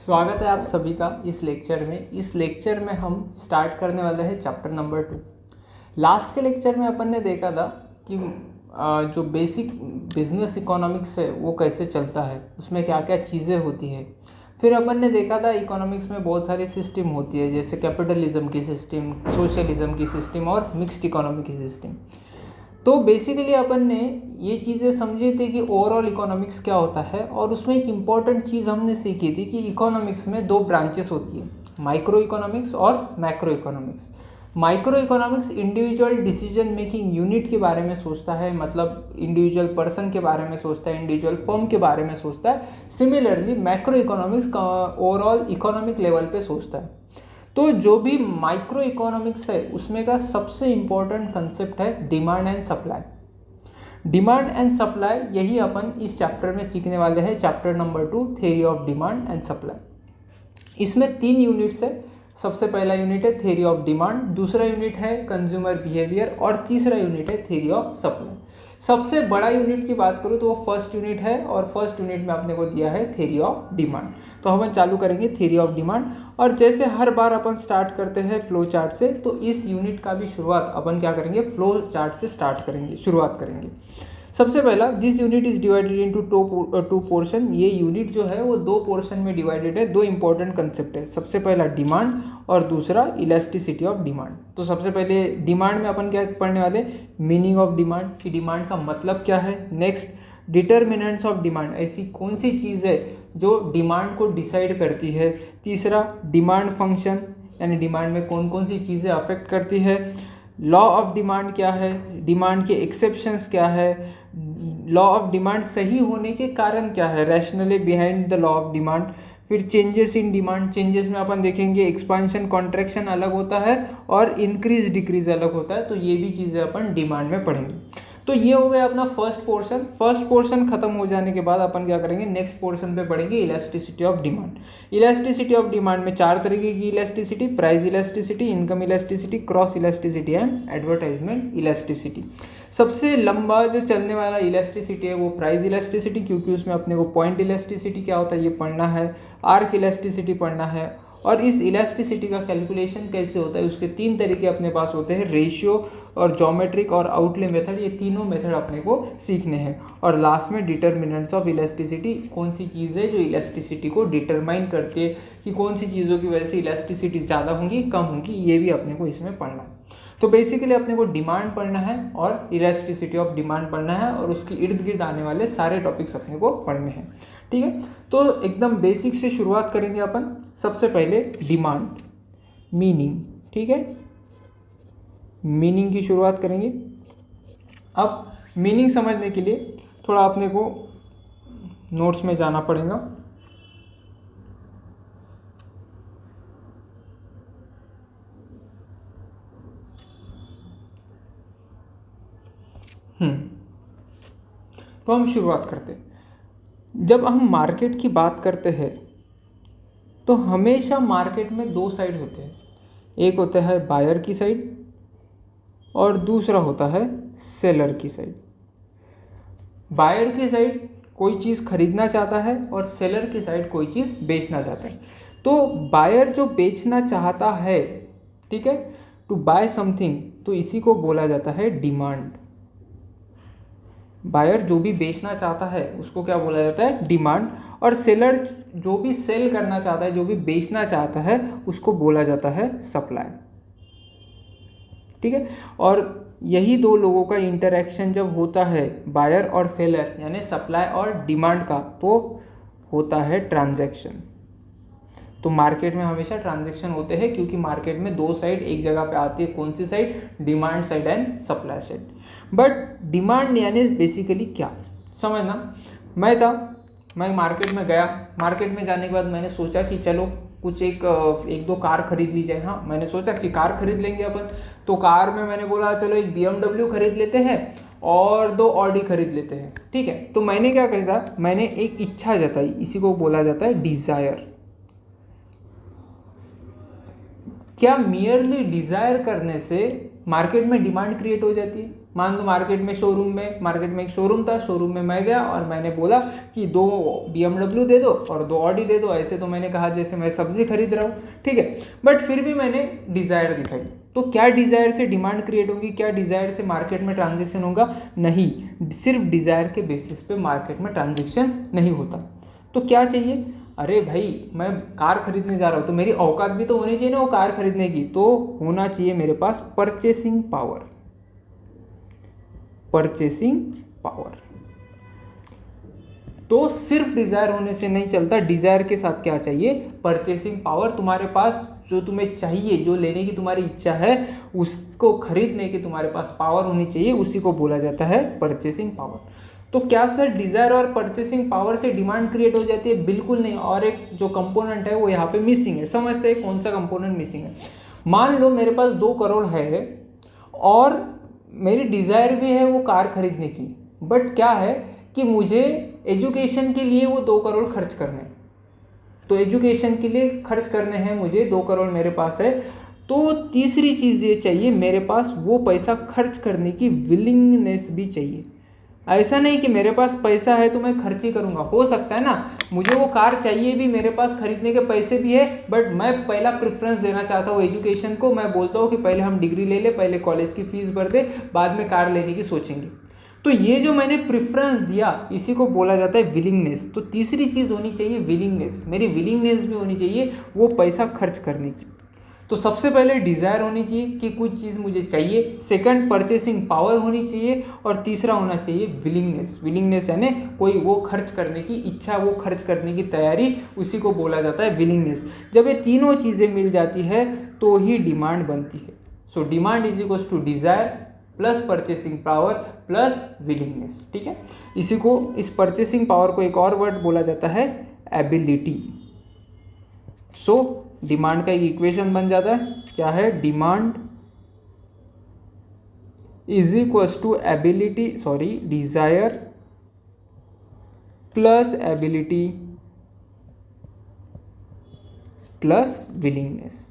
स्वागत है आप सभी का इस लेक्चर में। इस लेक्चर में हम स्टार्ट करने वाले हैं चैप्टर नंबर 2। लास्ट के लेक्चर में अपन ने देखा था कि जो बेसिक बिजनेस इकोनॉमिक्स है वो कैसे चलता है, उसमें क्या क्या चीज़ें होती है। फिर अपन ने देखा था इकोनॉमिक्स में बहुत सारी सिस्टम होती है, जैसे कैपिटलिज्म की सिस्टम, सोशलिज्म की सिस्टम और मिक्स्ड इकोनॉमी की सिस्टम। तो बेसिकली अपन ने ये चीज़ें समझी थी कि ओवरऑल इकोनॉमिक्स क्या होता है, और उसमें एक इम्पॉर्टेंट चीज़ हमने सीखी थी कि इकोनॉमिक्स में दो ब्रांचेस होती है, माइक्रो इकोनॉमिक्स और macro economics. Micro economics individual decision making unit के बारे में सोचता है, मतलब इंडिविजुअल पर्सन के बारे में सोचता है, इंडिविजुअल फर्म के बारे में सोचता है। सिमिलरली मैक्रो इकोनॉमिक्स का ओवरऑल इकोनॉमिक लेवल पे सोचता है। तो जो भी माइक्रो इकोनॉमिक्स है उसमें का सबसे इम्पोर्टेंट कंसेप्ट है demand and supply. Demand and supply यही अपन इस चैप्टर में सीखने वाले हैं, chapter number 2, theory of demand and supply. इसमें 3 यूनिट्स है। सबसे पहला यूनिट है थ्योरी ऑफ डिमांड, दूसरा यूनिट है कंज्यूमर बिहेवियर और तीसरा यूनिट है थ्योरी ऑफ सप्लाई। सबसे बड़ा यूनिट की बात करूँ तो वो फर्स्ट यूनिट है, और फर्स्ट यूनिट में आपने को दिया है थ्योरी ऑफ डिमांड। तो हम चालू करेंगे थ्योरी ऑफ डिमांड, और जैसे हर बार अपन स्टार्ट करते हैं फ्लो चार्ट से, तो इस यूनिट का भी शुरुआत अपन क्या करेंगे, फ्लो चार्ट से स्टार्ट करेंगे, शुरुआत करेंगे। सबसे पहला, this unit is divided into two portion. ये यूनिट जो है वो 2 पोर्शन में डिवाइडेड है। 2 इंपॉर्टेंट कंसेप्ट है, सबसे पहला डिमांड और दूसरा इलास्टिसिटी ऑफ डिमांड। तो सबसे पहले डिमांड में अपन क्या पढ़ने वाले, मीनिंग ऑफ डिमांड, कि डिमांड का मतलब क्या है। नेक्स्ट, डिटर्मिनेंट्स ऑफ डिमांड, ऐसी कौन सी चीज़ है जो डिमांड को डिसाइड करती है। तीसरा, डिमांड फंक्शन, यानी डिमांड में कौन कौन सी चीज़ें अफेक्ट करती है। लॉ ऑफ डिमांड क्या है, डिमांड के एक्सेप्शंस क्या है, लॉ ऑफ डिमांड सही होने के कारण क्या है, rationally behind the law of demand. फिर चेंजेस इन डिमांड, चेंजेस में अपन देखेंगे एक्सपांशन कॉन्ट्रैक्शन अलग होता है और इंक्रीज डिक्रीज अलग होता है। तो ये भी चीज़ें अपन डिमांड में पढ़ेंगे। तो ये हो गया अपना फर्स्ट पोर्शन। फर्स्ट पोर्शन खत्म हो जाने के बाद अपन क्या करेंगे, नेक्स्ट पोर्शन पे पढ़ेंगे elasticity of demand. Elasticity of demand में 4 तरीके की elasticity, price elasticity, income elasticity, cross elasticity and advertisement elasticity. सबसे लंबा जो चलने वाला इलास्टिसिटी है वो प्राइस इलास्टिसिटी, क्योंकि उसमें अपने को पॉइंट इलास्टिसिटी क्या होता है ये पढ़ना है, आर्क इलास्टिसिटी पढ़ना है, और इस इलास्टिसिटी का कैलकुलेशन कैसे होता है उसके 3 तरीके अपने पास होते हैं, रेशियो और ज्योमेट्रिक और आउटले मेथड। ये तीनों मेथड अपने को सीखने हैं। और लास्ट में डिटर्मिनेंट्स ऑफ इलास्टिसिटी, कौन सी चीज़ है जो इलास्टिसिटी को डिटरमाइन करती है, कि कौन सी चीज़ों की वजह से इलास्टिसिटी ज़्यादा होंगी कम होंगी, ये भी अपने को इसमें पढ़ना है। तो बेसिकली अपने को डिमांड पढ़ना है और इलास्टिसिटी ऑफ डिमांड पढ़ना है, और उसके इर्द गिर्द आने वाले सारे टॉपिक्स अपने को पढ़ने हैं। ठीक है, तो एकदम बेसिक से शुरुआत करेंगे अपन। सबसे पहले डिमांड, मीनिंग। ठीक है, मीनिंग की शुरुआत करेंगे। अब मीनिंग समझने के लिए थोड़ा अपने को नोट्स में जाना पड़ेगा। तो हम शुरुआत करते हैं। जब हम मार्केट की बात करते हैं तो हमेशा मार्केट में 2 साइड्स होते हैं। एक होता है बायर की साइड और दूसरा होता है सेलर की साइड। बायर की साइड कोई चीज़ खरीदना चाहता है और सेलर की साइड कोई चीज़ बेचना चाहता है। तो बायर जो बेचना चाहता है, ठीक है, टू बाय समथिंग, तो इसी को बोला जाता है डिमांड। बायर जो भी बेचना चाहता है उसको क्या बोला जाता है, डिमांड। और सेलर जो भी सेल करना चाहता है, जो भी बेचना चाहता है, उसको बोला जाता है सप्लाई। ठीक है, और यही 2 लोगों का इंटरेक्शन जब होता है, बायर और सेलर, यानी सप्लाई और डिमांड का, तो होता है ट्रांजैक्शन। तो मार्केट में हमेशा ट्रांजैक्शन होते हैं, क्योंकि मार्केट में 2 साइड एक जगह पे आती है। कौन सी side, demand side and supply side. But demand यानी बेसिकली क्या, समझना। मैं मार्केट में गया, मार्केट में जाने के बाद मैंने सोचा कि चलो कुछ एक 2 कार खरीद ली जाए। हाँ, मैंने सोचा कि कार खरीद लेंगे अपन। तो कार में मैंने बोला चलो एक BMW खरीद लेते हैं और 2 ऑडी खरीद लेते हैं। ठीक है, तो मैंने क्या कहा, मैंने एक इच्छा जताई, इसी को बोला जाता है डिज़ायर। क्या मियरली डिज़ायर करने से मार्केट में डिमांड क्रिएट हो जाती है? मान लो मार्केट में एक शोरूम था, शोरूम में मैं गया और मैंने बोला कि 2 BMW दे दो और 2 ऑडी दे दो। ऐसे तो मैंने कहा जैसे मैं सब्जी खरीद रहा हूँ, ठीक है। बट फिर भी मैंने डिज़ायर दिखाई, तो क्या डिज़ायर से डिमांड क्रिएट होगी? क्या डिज़ायर से मार्केट में ट्रांजेक्शन होगा? नहीं, सिर्फ डिज़ायर के बेसिस पे मार्केट में ट्रांजेक्शन नहीं होता। तो क्या चाहिए? अरे भाई मैं कार खरीदने जा रहा हूँ, तो मेरी औकात भी तो होनी चाहिए ना वो कार खरीदने की। तो होना चाहिए मेरे पास परचेसिंग पावर। तो सिर्फ डिज़ायर होने से नहीं चलता, डिज़ायर के साथ क्या चाहिए? Purchasing power. तुम्हारे पास जो तुम्हें चाहिए, जो लेने की तुम्हारी इच्छा है, उसको खरीदने की तुम्हारे पास पावर होनी चाहिए, उसी को बोला जाता है परचेसिंग पावर। तो क्या सर डिज़ायर और परचेसिंग पावर से डिमांड क्रिएट हो जाती है? बिल्कुल नहीं। और एक जो कंपोनेंट है वो यहाँ पे मिसिंग है। समझते हैं कौन सा कंपोनेंट मिसिंग है। मान लो मेरे पास 2 करोड़ है और मेरी डिज़ायर भी है वो कार खरीदने की, बट क्या है कि मुझे एजुकेशन के लिए वो 2 करोड़ खर्च करने हैं। तो एजुकेशन के लिए खर्च करने हैं मुझे, 2 करोड़ मेरे पास है। तो तीसरी चीज़ ये चाहिए, मेरे पास वो पैसा खर्च करने की विलिंगनेस भी चाहिए। ऐसा नहीं कि मेरे पास पैसा है तो मैं खर्च ही करूँगा। हो सकता है ना मुझे वो कार चाहिए भी, मेरे पास खरीदने के पैसे भी है, बट मैं पहला प्रेफरेंस देना चाहता हूँ एजुकेशन को। मैं बोलता हूँ कि पहले हम डिग्री ले ले, पहले कॉलेज की फ़ीस भर दे, बाद में कार लेने की सोचेंगे। तो ये जो मैंने प्रेफरेंस दिया, इसी को बोला जाता है विलिंगनेस। तो तीसरी चीज़ होनी चाहिए विलिंगनेस। मेरी विलिंगनेस भी होनी चाहिए वो पैसा खर्च करने की। तो सबसे पहले डिज़ायर होनी चाहिए कि कुछ चीज़ मुझे चाहिए, सेकंड परचेसिंग पावर होनी चाहिए, और तीसरा होना चाहिए विलिंगनेस यानी कोई वो खर्च करने की इच्छा, वो खर्च करने की तैयारी, उसी को बोला जाता है विलिंगनेस। जब ये तीनों चीज़ें मिल जाती है तो ही डिमांड बनती है। So demand is equals to desire plus purchasing power plus willingness, ठीक है। इसी को, इस परचेसिंग पावर को एक और वर्ड बोला जाता है एबिलिटी। सो डिमांड का एक इक्वेशन बन जाता है, क्या है? Demand is equals to desire plus ability plus willingness.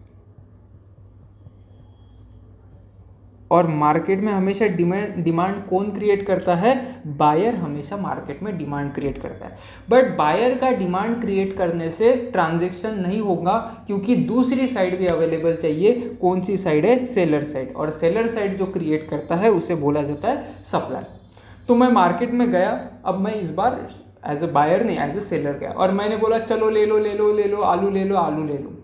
और मार्केट में हमेशा डिमांड कौन क्रिएट करता है? बायर हमेशा मार्केट में डिमांड क्रिएट करता है। बट बायर का डिमांड क्रिएट करने से ट्रांजैक्शन नहीं होगा, क्योंकि दूसरी साइड भी अवेलेबल चाहिए। कौन सी साइड है? Seller side. और सेलर साइड जो क्रिएट करता है उसे बोला जाता है सप्लाई। तो मैं मार्केट में गया, अब मैं इस बार एज ए बायर नहीं, एज ए सेलर गया, और मैंने बोला चलो ले लो आलू ले लो।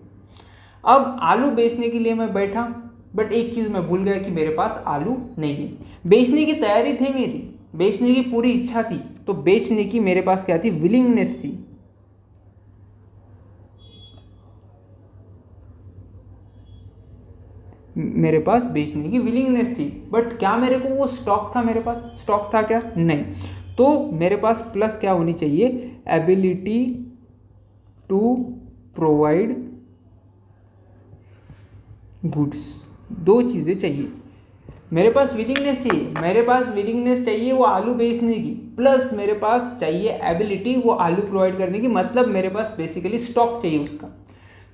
अब आलू बेचने के लिए मैं बैठा, बट एक चीज़ मैं भूल गया कि मेरे पास आलू नहीं है। बेचने की तैयारी थी मेरी, बेचने की पूरी इच्छा थी, तो बेचने की मेरे पास क्या थी? विलिंगनेस थी। मेरे पास बेचने की विलिंगनेस थी, बट क्या मेरे को वो स्टॉक था? मेरे पास स्टॉक था क्या? नहीं। तो मेरे पास प्लस क्या होनी चाहिए? Ability to provide goods. 2 चीज़ें चाहिए। मेरे पास विलिंगनेस चाहिए, वो आलू बेचने की, प्लस मेरे पास चाहिए एबिलिटी वो आलू प्रोवाइड करने की। मतलब मेरे पास बेसिकली स्टॉक चाहिए उसका।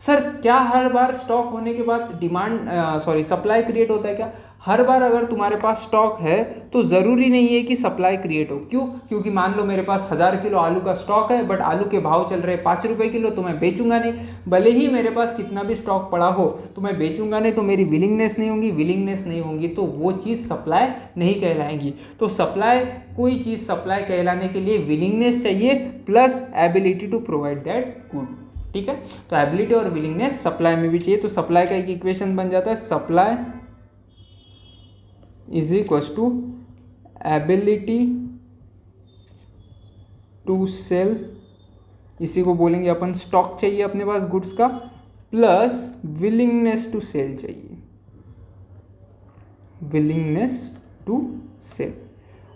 सर क्या हर बार स्टॉक होने के बाद सप्लाई क्रिएट होता है क्या? हर बार अगर तुम्हारे पास स्टॉक है तो ज़रूरी नहीं है कि सप्लाई क्रिएट हो। क्यों? क्योंकि मान लो मेरे पास 1000 किलो आलू का स्टॉक है, बट आलू के भाव चल रहे 5 रुपये किलो, तो मैं बेचूंगा नहीं। भले ही मेरे पास कितना भी स्टॉक पड़ा हो तो मैं बेचूंगा नहीं, तो मेरी विलिंगनेस नहीं होगी तो वो चीज़ सप्लाई नहीं कहलाएगी। तो कोई चीज़ सप्लाई कहलाने के लिए विलिंगनेस चाहिए plus ability to provide that good, ठीक है। तो एबिलिटी और विलिंगनेस सप्लाई में भी चाहिए। तो सप्लाई का एक इक्वेशन बन जाता है, supply is equals to ability to sell, इसी को बोलेंगे अपन स्टॉक चाहिए अपने पास गुड्स का, प्लस विलिंगनेस टू सेल चाहिए, विलिंगनेस टू सेल।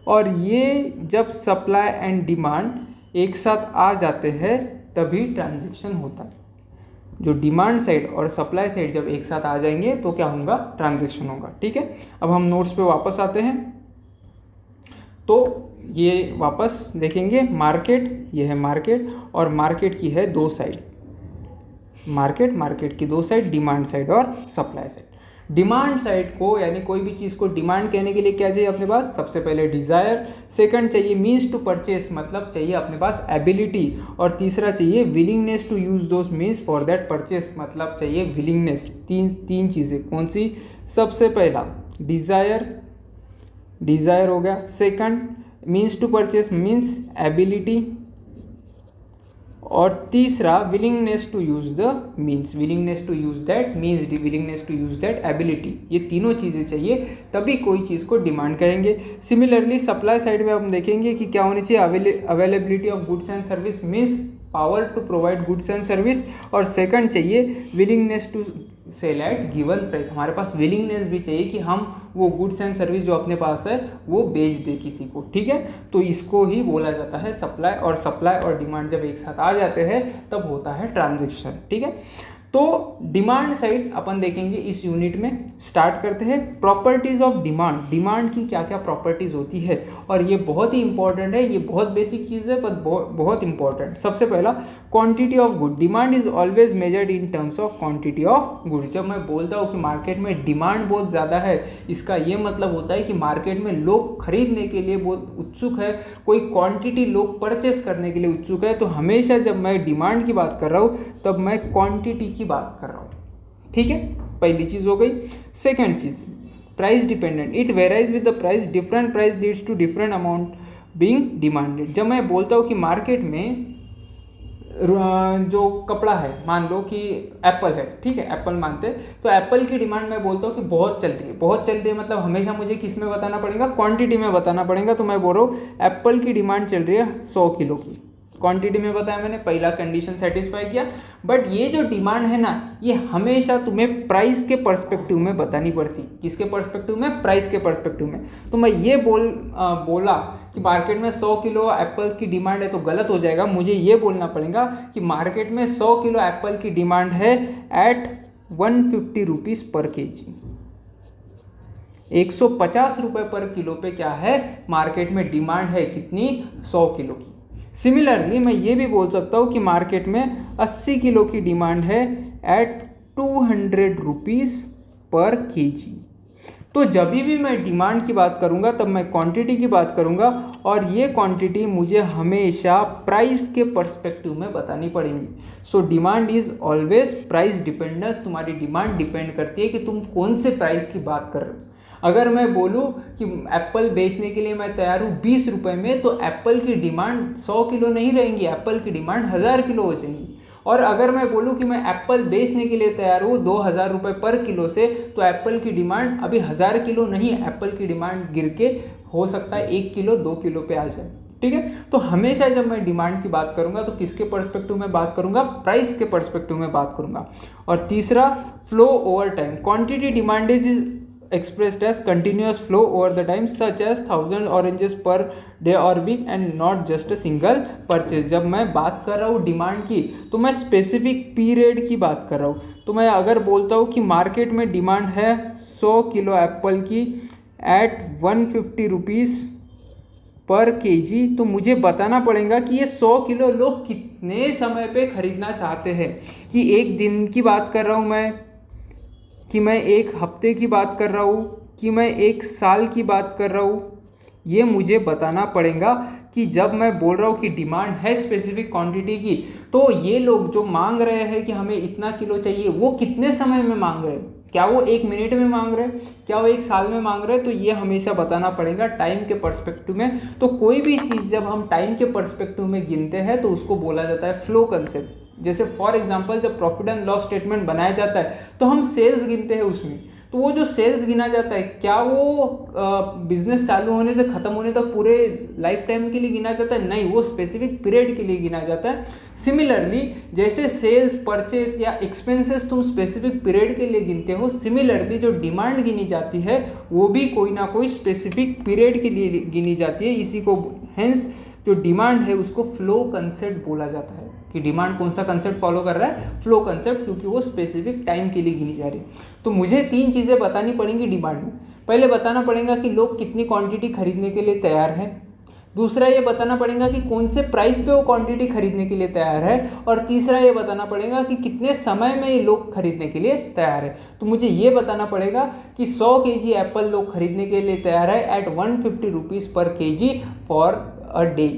और ये जब सप्लाई एंड डिमांड एक साथ आ जाते हैं तभी ट्रांजैक्शन होता है। जो डिमांड साइड और सप्लाई साइड जब एक साथ आ जाएंगे तो क्या होगा? ट्रांजैक्शन होगा, ठीक है। अब हम नोट्स पे वापस आते हैं, तो ये वापस देखेंगे मार्केट, ये है मार्केट, और मार्केट की है 2 साइड, मार्केट की 2 साइड, डिमांड साइड और सप्लाई साइड। डिमांड साइड को यानी कोई भी चीज़ को डिमांड कहने के लिए क्या चाहिए अपने पास, सबसे पहले डिज़ायर, सेकंड चाहिए मीन्स टू परचेस मतलब चाहिए अपने पास एबिलिटी, और तीसरा चाहिए willingness to use those means for that purchase मतलब चाहिए विलिंगनेस। तीन चीज़ें कौन सी, सबसे पहला डिज़ायर हो गया, second means to purchase means ability, और तीसरा willingness to use the means, willingness to use that means, willingness to use that ability. ये तीनों चीज़ें चाहिए तभी कोई चीज़ को डिमांड करेंगे। सिमिलरली सप्लाई साइड में हम देखेंगे कि क्या होनी चाहिए, availability of goods and service means power to provide goods and service, और सेकंड चाहिए willingness to sell at given price, हमारे पास विलिंगनेस भी चाहिए कि हम वो गुड्स एंड सर्विस जो अपने पास है वो बेच दे किसी को, ठीक है। तो इसको ही बोला जाता है सप्लाई, और सप्लाई और डिमांड जब एक साथ आ जाते हैं तब होता है ट्रांजैक्शन, ठीक है। तो डिमांड साइड अपन देखेंगे इस यूनिट में। स्टार्ट करते हैं प्रॉपर्टीज ऑफ डिमांड, डिमांड की क्या क्या प्रॉपर्टीज होती है, और ये बहुत ही इंपॉर्टेंट है, ये बहुत बेसिक चीज़ है पर बहुत इंपॉर्टेंट। सबसे पहला quantity of good, demand is always measured in terms of quantity of good. जब मैं बोलता हूँ कि मार्केट में डिमांड बहुत ज़्यादा है, इसका ये मतलब होता है कि मार्केट में लोग खरीदने के लिए बहुत उत्सुक है, कोई क्वांटिटी लोग परचेस करने के लिए उत्सुक है। तो हमेशा जब मैं डिमांड की बात कर रहा हूँ तब मैं क्वांटिटी की बात कर रहा हूँ, ठीक है। पहली चीज़ हो गई। सेकेंड चीज़ price dependent, it varies with the price, different price leads to different amount being demanded. जब मैं बोलता हूँ कि मार्केट में जो कपड़ा है, मान लो कि एप्पल है, ठीक है, एप्पल मानते हैं, तो एप्पल की डिमांड मैं बोलता हूँ कि बहुत चल रही है, बहुत चल रही है मतलब हमेशा मुझे किस में बताना पड़ेगा, क्वांटिटी में बताना पड़ेगा। तो मैं बोल रहा हूँ एप्पल की डिमांड चल रही है 100 किलो की, क्वांटिटी में बताया मैंने, पहला कंडीशन सेटिस्फाई किया। बट ये जो डिमांड है ना, ये हमेशा तुम्हें प्राइस के पर्सपेक्टिव में बतानी पड़ती। किसके पर्सपेक्टिव में, प्राइस के पर्सपेक्टिव में। तो मैं ये बोला कि मार्केट में 100 किलो एप्पल्स की डिमांड है तो गलत हो जाएगा। मुझे ये बोलना पड़ेगा कि मार्केट में 100 किलो एप्पल की डिमांड है एट 150 रुपीज़ पर केजी, 150 रुपये पर किलो पे क्या है मार्केट में डिमांड है, कितनी, 100 किलो की। सिमिलरली मैं ये भी बोल सकता हूँ कि मार्केट में 80 किलो की डिमांड है एट 200 रुपीज़ पर केजी। तो जब भी मैं डिमांड की बात करूँगा तब मैं क्वांटिटी की बात करूँगा, और ये क्वांटिटी मुझे हमेशा प्राइस के पर्सपेक्टिव में बतानी पड़ेगी। So demand is always price dependence, तुम्हारी डिमांड डिपेंड करती है कि तुम कौन से प्राइस की बात कर रहे हो। अगर मैं बोलूँ कि एप्पल बेचने के लिए मैं तैयार हूँ 20 रुपये में, तो एप्पल की डिमांड 100 किलो नहीं रहेंगी, एप्पल की डिमांड 1000 किलो हो जाएंगी। और अगर मैं बोलूँ कि मैं एप्पल बेचने के लिए तैयार हूँ 2000 रुपये पर किलो से, तो एप्पल की डिमांड अभी 1000 किलो नहीं, एप्पल की डिमांड गिर के हो सकता है 1 किलो 2 किलो पे आ जाए, ठीक है। तो हमेशा जब मैं डिमांड की बात करूंगा तो किसके पर्सपेक्टिव में बात करूंगा, प्राइस के पर्सपेक्टिव में बात करूंगा। और तीसरा flow over time, quantity demand is expressed as continuous flow over the time such as 1000 oranges per day or week and not just a single purchase। जब मैं बात कर रहा हूँ डिमांड की तो मैं स्पेसिफिक पीरियड की बात कर रहा हूँ। तो मैं अगर बोलता हूँ कि मार्केट में डिमांड है 100 किलो एप्पल की एट 150 रुपीज़ पर केजी, तो मुझे बताना पड़ेगा कि ये 100 किलो लोग कितने समय पे खरीदना चाहते हैं। कि एक दिन की बात कर रहा हूँ मैं, कि मैं एक हफ्ते की बात कर रहा हूँ, कि मैं एक साल की बात कर रहा हूँ, ये मुझे बताना पड़ेगा। कि जब मैं बोल रहा हूँ कि डिमांड है स्पेसिफिक क्वांटिटी की, तो ये लोग जो मांग रहे हैं कि हमें इतना किलो चाहिए, वो कितने समय में मांग रहे हैं, क्या वो 1 मिनट में मांग रहे हैं, क्या वो 1 साल में मांग रहे हैं, तो ये हमेशा बताना पड़ेगा टाइम के पर्सपेक्टिव में। तो कोई भी चीज़ जब हम टाइम के पर्सपेक्टिव में गिनते हैं तो उसको बोला जाता है फ्लो कंसेप्ट। जैसे फॉर एग्जांपल जब प्रॉफिट एंड लॉस स्टेटमेंट बनाया जाता है तो हम सेल्स गिनते हैं उसमें, तो वो जो सेल्स गिना जाता है क्या वो बिजनेस चालू होने से ख़त्म होने तक पूरे लाइफ टाइम के लिए गिना जाता है, नहीं, वो स्पेसिफिक पीरियड के लिए गिना जाता है। सिमिलरली जैसे सेल्स, परचेस या एक्सपेंसेस तुम स्पेसिफिक पीरियड के लिए गिनते हो, सिमिलरली जो डिमांड गिनी जाती है वो भी कोई ना कोई स्पेसिफिक पीरियड के लिए गिनी जाती है। इसी को हेंस जो डिमांड है उसको फ्लो कंसेप्ट बोला जाता है। कि डिमांड कौन सा कंसेप्ट फॉलो कर रहा है, फ्लो कंसेप्ट, क्योंकि वो स्पेसिफिक टाइम के लिए गिनी जा रही है। तो मुझे 3 चीज़ें बतानी पड़ेंगी डिमांड में। पहले बताना पड़ेगा कि लोग कितनी क्वांटिटी खरीदने के लिए तैयार हैं, दूसरा ये बताना पड़ेगा कि कौन से प्राइस पे वो क्वांटिटी खरीदने के लिए तैयार है, और तीसरा ये बताना पड़ेगा कि कितने समय में ये लोग खरीदने के लिए तैयार है। तो मुझे ये बताना पड़ेगा कि 100 केजी एप्पल लोग खरीदने के लिए तैयार है एट 150 रुपीज़ पर केजी फॉर अ डे,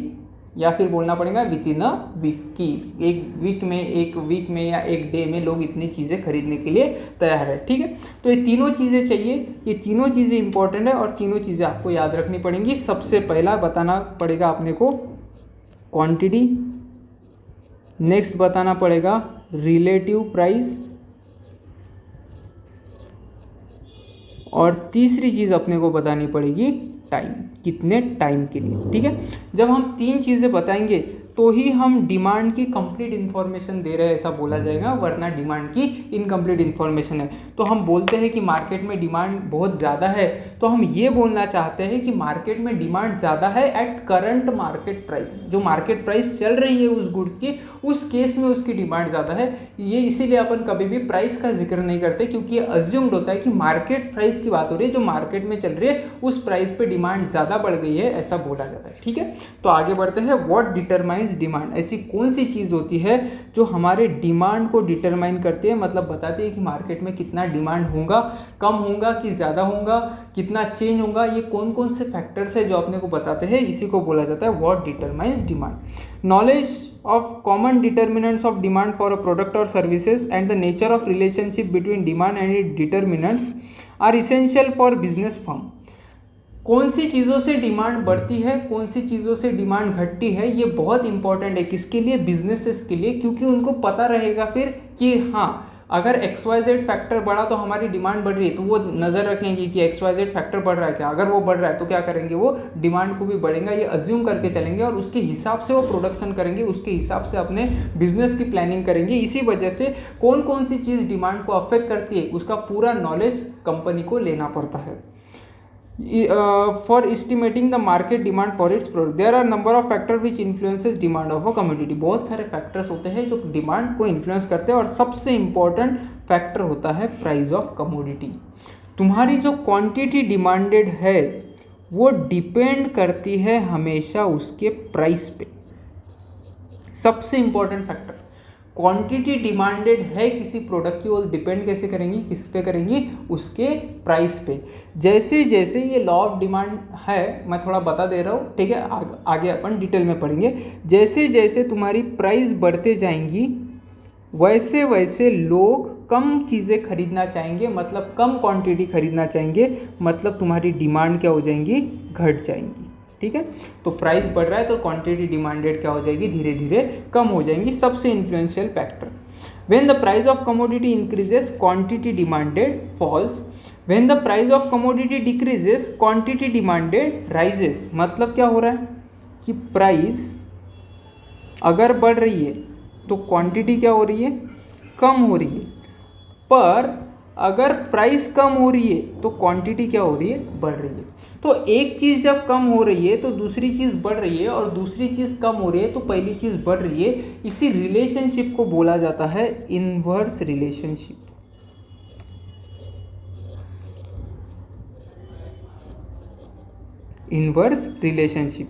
या फिर बोलना पड़ेगा विद इन अ वीक, की एक वीक में या एक डे में लोग इतनी चीज़ें खरीदने के लिए तैयार है। ठीक है, तो ये तीनों चीज़ें चाहिए, ये तीनों चीज़ें इंपॉर्टेंट है और तीनों चीज़ें आपको याद रखनी पड़ेंगी। सबसे पहला बताना पड़ेगा अपने को क्वांटिटी, नेक्स्ट बताना पड़ेगा रिलेटिव प्राइस, और तीसरी चीज़ अपने को बतानी पड़ेगी टाइम, कितने टाइम के लिए। ठीक है, जब हम तीन चीज़ें बताएंगे तो ही हम डिमांड की कंप्लीट इन्फॉर्मेशन दे रहे हैं ऐसा बोला जाएगा, वरना डिमांड की इनकम्प्लीट इन्फॉर्मेशन है। तो हम बोलते हैं कि मार्केट में डिमांड बहुत ज़्यादा है, तो हम ये बोलना चाहते हैं कि मार्केट में डिमांड ज़्यादा है एट करंट मार्केट प्राइस, जो मार्केट प्राइस चल रही है उस गुड्स की, उस केस में उसकी डिमांड ज़्यादा है। ये इसीलिए अपन कभी भी प्राइस का जिक्र नहीं करते, क्योंकि ये अज्यूम्ड होता है कि मार्केट प्राइस की बात हो रही है, जो मार्केट में चल रही है उस प्राइस पे डिमांड ज़्यादा बढ़ गई है ऐसा बोला जाता है। ठीक है, तो आगे बढ़ते हैं। व्हाट डिटरमाइंस डिमांड, ऐसी कौन सी चीज़ होती है जो हमारे डिमांड को डिटरमाइन करती है, मतलब बताती है कि मार्केट में कितना डिमांड होगा, कम होगा कि ज़्यादा होगा, कितना चेंज होगा, ये कौन कौन से फैक्टर्स है जो अपने को बताते हैं, इसी को बोला जाता है what determines demand. Knowledge of common determinants of demand for a product or services and the nature of relationship between demand and its determinants are essential for business firm। कौन सी चीज़ों से डिमांड बढ़ती है, कौन सी चीज़ों से डिमांड घटती है, ये बहुत इंपॉर्टेंट है किसके लिए, बिजनेसेस के लिए, क्योंकि उनको पता रहेगा फिर कि हाँ अगर XYZ फैक्टर बढ़ा तो हमारी डिमांड बढ़ रही है, तो वो नज़र रखेंगे कि XYZ फैक्टर बढ़ रहा है क्या, अगर वो बढ़ रहा है तो क्या करेंगे, वो डिमांड को भी बढ़ेगा ये अज्यूम करके चलेंगे और उसके हिसाब से वो प्रोडक्शन करेंगे, उसके हिसाब से अपने बिजनेस की प्लानिंग करेंगे। इसी वजह से कौन कौन सी चीज़ डिमांड को अफेक्ट करती है उसका पूरा नॉलेज कंपनी को लेना पड़ता है। For estimating the market demand for its product, there are number of factors which influences demand of a commodity। बहुत सारे फैक्टर्स होते हैं जो डिमांड को इन्फ्लुएंस करते हैं और सबसे इम्पॉर्टेंट फैक्टर होता है प्राइस ऑफ कमोडिटी। तुम्हारी जो क्वांटिटी डिमांडेड है वो डिपेंड करती है हमेशा उसके प्राइस पे, सबसे इम्पॉर्टेंट फैक्टर। क्वांटिटी डिमांडेड है किसी प्रोडक्ट की, वो डिपेंड कैसे करेंगी, किस पे करेंगी, उसके प्राइस पे। जैसे जैसे ये लॉ ऑफ डिमांड है, मैं थोड़ा बता दे रहा हूँ, ठीक है, आगे अपन डिटेल में पढ़ेंगे। जैसे जैसे तुम्हारी प्राइस बढ़ते जाएंगी वैसे वैसे लोग कम चीज़ें खरीदना चाहेंगे, मतलब कम क्वांटिटी खरीदना चाहेंगे, मतलब तुम्हारी डिमांड क्या हो जाएंगी, घट जाएंगी। ठीक है, तो प्राइस बढ़ रहा है तो क्वांटिटी डिमांडेड क्या हो जाएगी, धीरे धीरे कम हो जाएंगी। सबसे influential factor. When the price of commodity increases quantity demanded falls, when the price of commodity decreases quantity demanded rises. मतलब क्या हो रहा है कि प्राइस अगर बढ़ रही है तो क्वांटिटी क्या हो रही है, कम हो रही है, पर अगर प्राइस कम हो रही है तो क्वांटिटी क्या हो रही है, बढ़ रही है। तो एक चीज़ जब कम हो रही है तो दूसरी चीज़ बढ़ रही है, और दूसरी चीज़ कम हो रही है तो पहली चीज़ बढ़ रही है। इसी रिलेशनशिप को बोला जाता है इनवर्स रिलेशनशिप। इनवर्स रिलेशनशिप,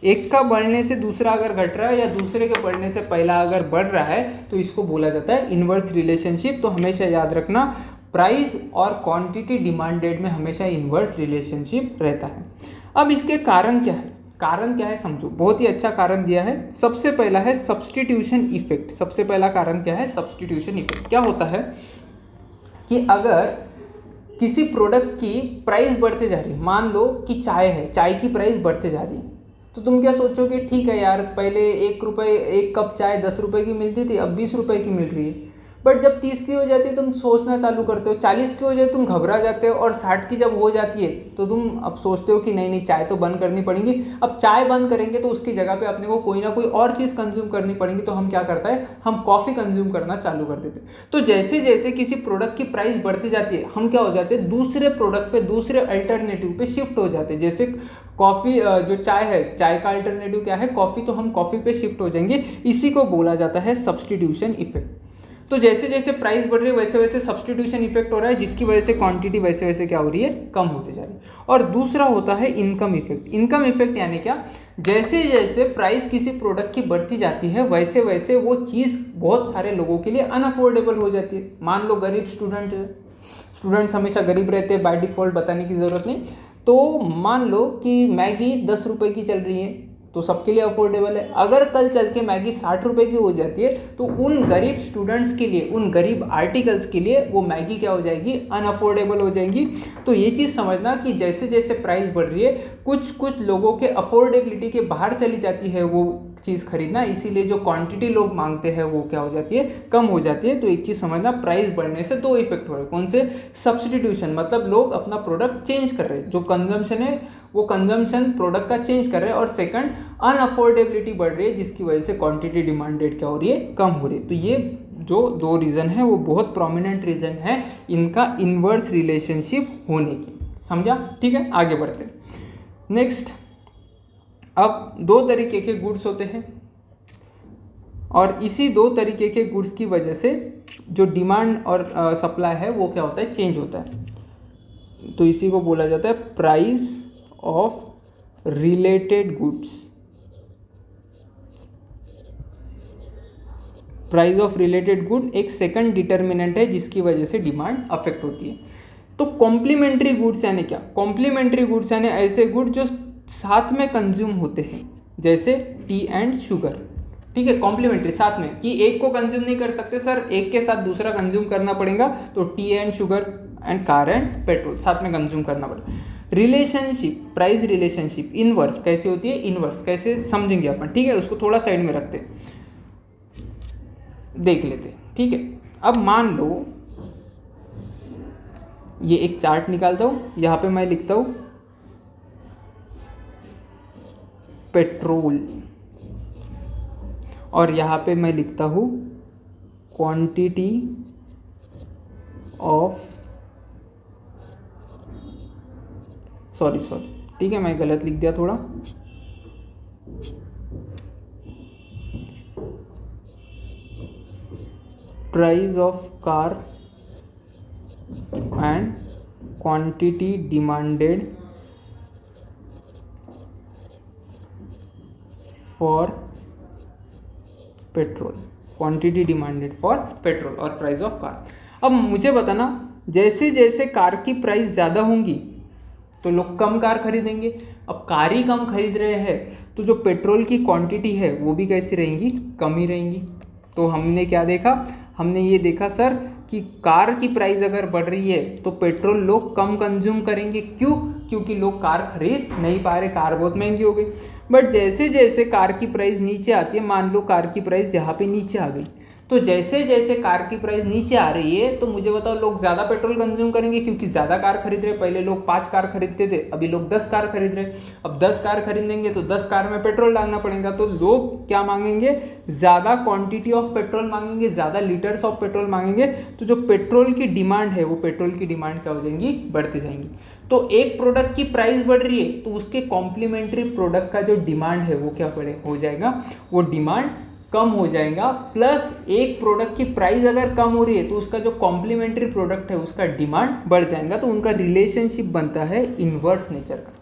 एक का बढ़ने से दूसरा अगर घट रहा है या दूसरे के बढ़ने से पहला अगर बढ़ रहा है तो इसको बोला जाता है इनवर्स रिलेशनशिप। तो हमेशा याद रखना प्राइस और क्वांटिटी डिमांडेड में हमेशा इनवर्स रिलेशनशिप रहता है। अब इसके कारण क्या है, कारण क्या है समझो, बहुत ही अच्छा कारण दिया है। सबसे पहला है सब्स्टिट्यूशन इफेक्ट। सबसे पहला कारण क्या है, सब्स्टिट्यूशन इफेक्ट। क्या होता है कि अगर किसी प्रोडक्ट की प्राइस बढ़ते जा रही है, मान लो कि चाय है, चाय की प्राइस बढ़ते जा रही है, तो तुम क्या सोचोगे, ठीक है यार, पहले 1 रुपये एक कप चाय 10 रुपये की मिलती थी, अब 20 रुपये की मिल रही है। बट जब 30 की हो जाती है तुम सोचना चालू करते हो, 40 की हो जाए तुम घबरा जाते हो, और 60 की जब हो जाती है तो तुम अब सोचते हो कि नहीं नहीं चाय तो बंद करनी पड़ेगी। अब चाय बंद करेंगे तो उसकी जगह पे अपने को कोई ना कोई और चीज़ कंज्यूम करनी पड़ेगी, तो हम क्या करता है, हम कॉफ़ी कंज्यूम करना चालू कर देते। तो जैसे जैसे किसी प्रोडक्ट की प्राइस बढ़ती जाती है, हम क्या हो जाते हैं, दूसरे प्रोडक्ट पे, दूसरे अल्टरनेटिव पे शिफ्ट हो जाते हैं। जैसे कॉफ़ी, जो चाय है, चाय का अल्टरनेटिव क्या है, कॉफ़ी, तो हम कॉफ़ी पे शिफ्ट हो जाएंगे। इसी को बोला जाता है सब्स्टिट्यूशन इफेक्ट। तो जैसे जैसे प्राइस बढ़ रही है वैसे वैसे सब्स्टिट्यूशन इफेक्ट हो रहा है, जिसकी वजह से क्वांटिटी वैसे वैसे क्या हो रही है, कम होती जा रही है। और दूसरा होता है इनकम इफेक्ट। इनकम इफेक्ट यानी क्या, जैसे जैसे प्राइस किसी प्रोडक्ट की बढ़ती जाती है वैसे वैसे वो चीज़ बहुत सारे लोगों के लिए अनअफोर्डेबल हो जाती है। मान लो गरीब स्टूडेंट्स हमेशा गरीब रहते हैं, बाय डिफ़ॉल्ट बताने की ज़रूरत नहीं। तो मान लो कि मैगी 10 रुपये की चल रही है तो सबके लिए अफोर्डेबल है। अगर कल चल के मैगी 60 रुपये की हो जाती है तो उन गरीब स्टूडेंट्स के लिए, उन गरीब आर्टिकल्स के लिए वो मैगी क्या हो जाएगी, अनअफोर्डेबल हो जाएगी। तो ये चीज़ समझना कि जैसे जैसे प्राइस बढ़ रही है कुछ लोगों के अफोर्डेबिलिटी के बाहर चली जाती है वो चीज़ खरीदना, इसीलिए जो क्वांटिटी लोग मांगते हैं वो क्या हो जाती है, कम हो जाती है। तो एक चीज़ समझना, प्राइस बढ़ने से दो इफेक्ट हो रहे हैं। कौन से? सब्स्टिट्यूशन, मतलब लोग अपना प्रोडक्ट चेंज कर रहे हैं, जो कंजम्पशन है वो कंजम्पशन प्रोडक्ट का चेंज कर रहे हैं। और सेकंड, अनअफोर्डेबिलिटी बढ़ रही है जिसकी वजह से क्वांटिटी डिमांडेड क्या हो रही है, कम हो रही है। तो ये जो दो रीज़न है वो बहुत प्रोमिनेंट रीज़न है इनका इन्वर्स रिलेशनशिप होने की। समझा? ठीक है, आगे बढ़ते हैं। नेक्स्ट, अब दो तरीके के गुड्स होते हैं और इसी दो तरीके के गुड्स की वजह से जो डिमांड और सप्लाई है वो क्या होता है, चेंज होता है। तो इसी को बोला जाता है price of related goods. Price of related good एक सेकंड डिटर्मिनेंट है जिसकी वजह से डिमांड अफेक्ट होती है। तो कॉम्प्लीमेंट्री गुड्स यानी क्या? कॉम्प्लीमेंट्री गुड्स यानी ऐसे गुड जो साथ में कंज्यूम होते हैं, जैसे टी एंड शुगर। ठीक है, कॉम्प्लीमेंट्री साथ में, कि एक को कंज्यूम नहीं कर सकते सर, एक के साथ दूसरा कंज्यूम करना पड़ेगा, तो T and sugar and car and petrol साथ में कंज्यूम करना पड़ेगा। रिलेशनशिप, प्राइस रिलेशनशिप इनवर्स कैसे होती है, इनवर्स कैसे समझेंगे अपन। ठीक है, उसको थोड़ा साइड में रखते देख लेते। ठीक है, अब मान लो ये एक चार्ट निकालता हूँ, यहाँ पे मैं लिखता हूँ पेट्रोल और यहाँ पे मैं लिखता हूँ क्वांटिटी ऑफ, सॉरी ठीक है मैं गलत लिख दिया थोड़ा, price of car and quantity demanded for petrol, quantity demanded for petrol और प्राइस ऑफ कार। अब मुझे बताना, जैसे जैसे कार की प्राइस ज़्यादा होंगी तो लोग कम कार खरीदेंगे। अब कार ही कम खरीद रहे हैं तो जो पेट्रोल की क्वांटिटी है वो भी कैसी रहेंगी, कम ही रहेंगी। तो हमने क्या देखा, हमने ये देखा सर कि कार की प्राइस अगर बढ़ रही है तो पेट्रोल लोग कम कंज्यूम करेंगे। क्यों? क्योंकि लोग कार खरीद नहीं पा रहे, कार बहुत महंगी हो गई। बट जैसे जैसे कार की प्राइस नीचे आती है, मान लो कार की प्राइस यहाँ पे नीचे आ गई, तो जैसे जैसे कार की प्राइस नीचे आ रही है तो मुझे बताओ लोग ज़्यादा पेट्रोल कंज्यूम करेंगे क्योंकि ज़्यादा कार खरीद रहे। पहले लोग 5 कार खरीदते थे, अभी लोग 10 कार खरीद रहे। अब 10 कार खरीदेंगे तो 10 कार में पेट्रोल डालना पड़ेगा, तो लोग क्या मांगेंगे, ज़्यादा क्वांटिटी ऑफ पेट्रोल मांगेंगे, ज़्यादा लीटर्स ऑफ पेट्रोल मांगेंगे। तो जो पेट्रोल की डिमांड है वो पेट्रोल की डिमांड क्या हो जाएंगी, बढ़ती जाएंगी। तो एक प्रोडक्ट की प्राइस बढ़ रही है तो उसके कॉम्प्लीमेंट्री प्रोडक्ट का जो डिमांड है वो क्या हो जाएगा, वो डिमांड कम हो जाएगा। प्लस एक प्रोडक्ट की प्राइस अगर कम हो रही है तो उसका जो कॉम्प्लीमेंट्री प्रोडक्ट है उसका डिमांड बढ़ जाएगा। तो उनका रिलेशनशिप बनता है इन्वर्स नेचर का।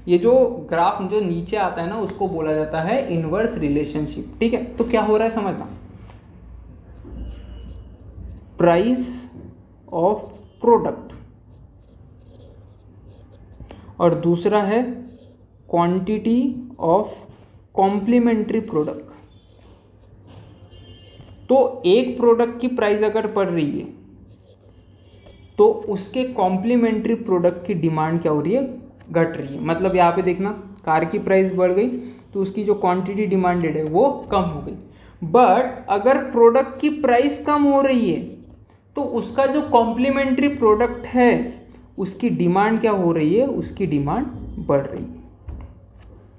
ये जो ग्राफ जो नीचे आता है ना उसको बोला जाता है इन्वर्स रिलेशनशिप। ठीक है, तो क्या हो रहा है समझना, प्राइस ऑफ प्रोडक्ट और दूसरा है क्वांटिटी ऑफ कॉम्प्लीमेंट्री प्रोडक्ट। तो एक प्रोडक्ट की प्राइस अगर बढ़ रही है तो उसके कॉम्प्लीमेंट्री प्रोडक्ट की डिमांड क्या हो रही है, घट रही है। मतलब यहाँ पे देखना, कार की प्राइस बढ़ गई तो उसकी जो क्वांटिटी डिमांडेड है वो कम हो गई। बट अगर प्रोडक्ट की प्राइस कम हो रही है तो उसका जो कॉम्प्लीमेंट्री प्रोडक्ट है उसकी डिमांड क्या हो रही है, उसकी डिमांड बढ़ रही है।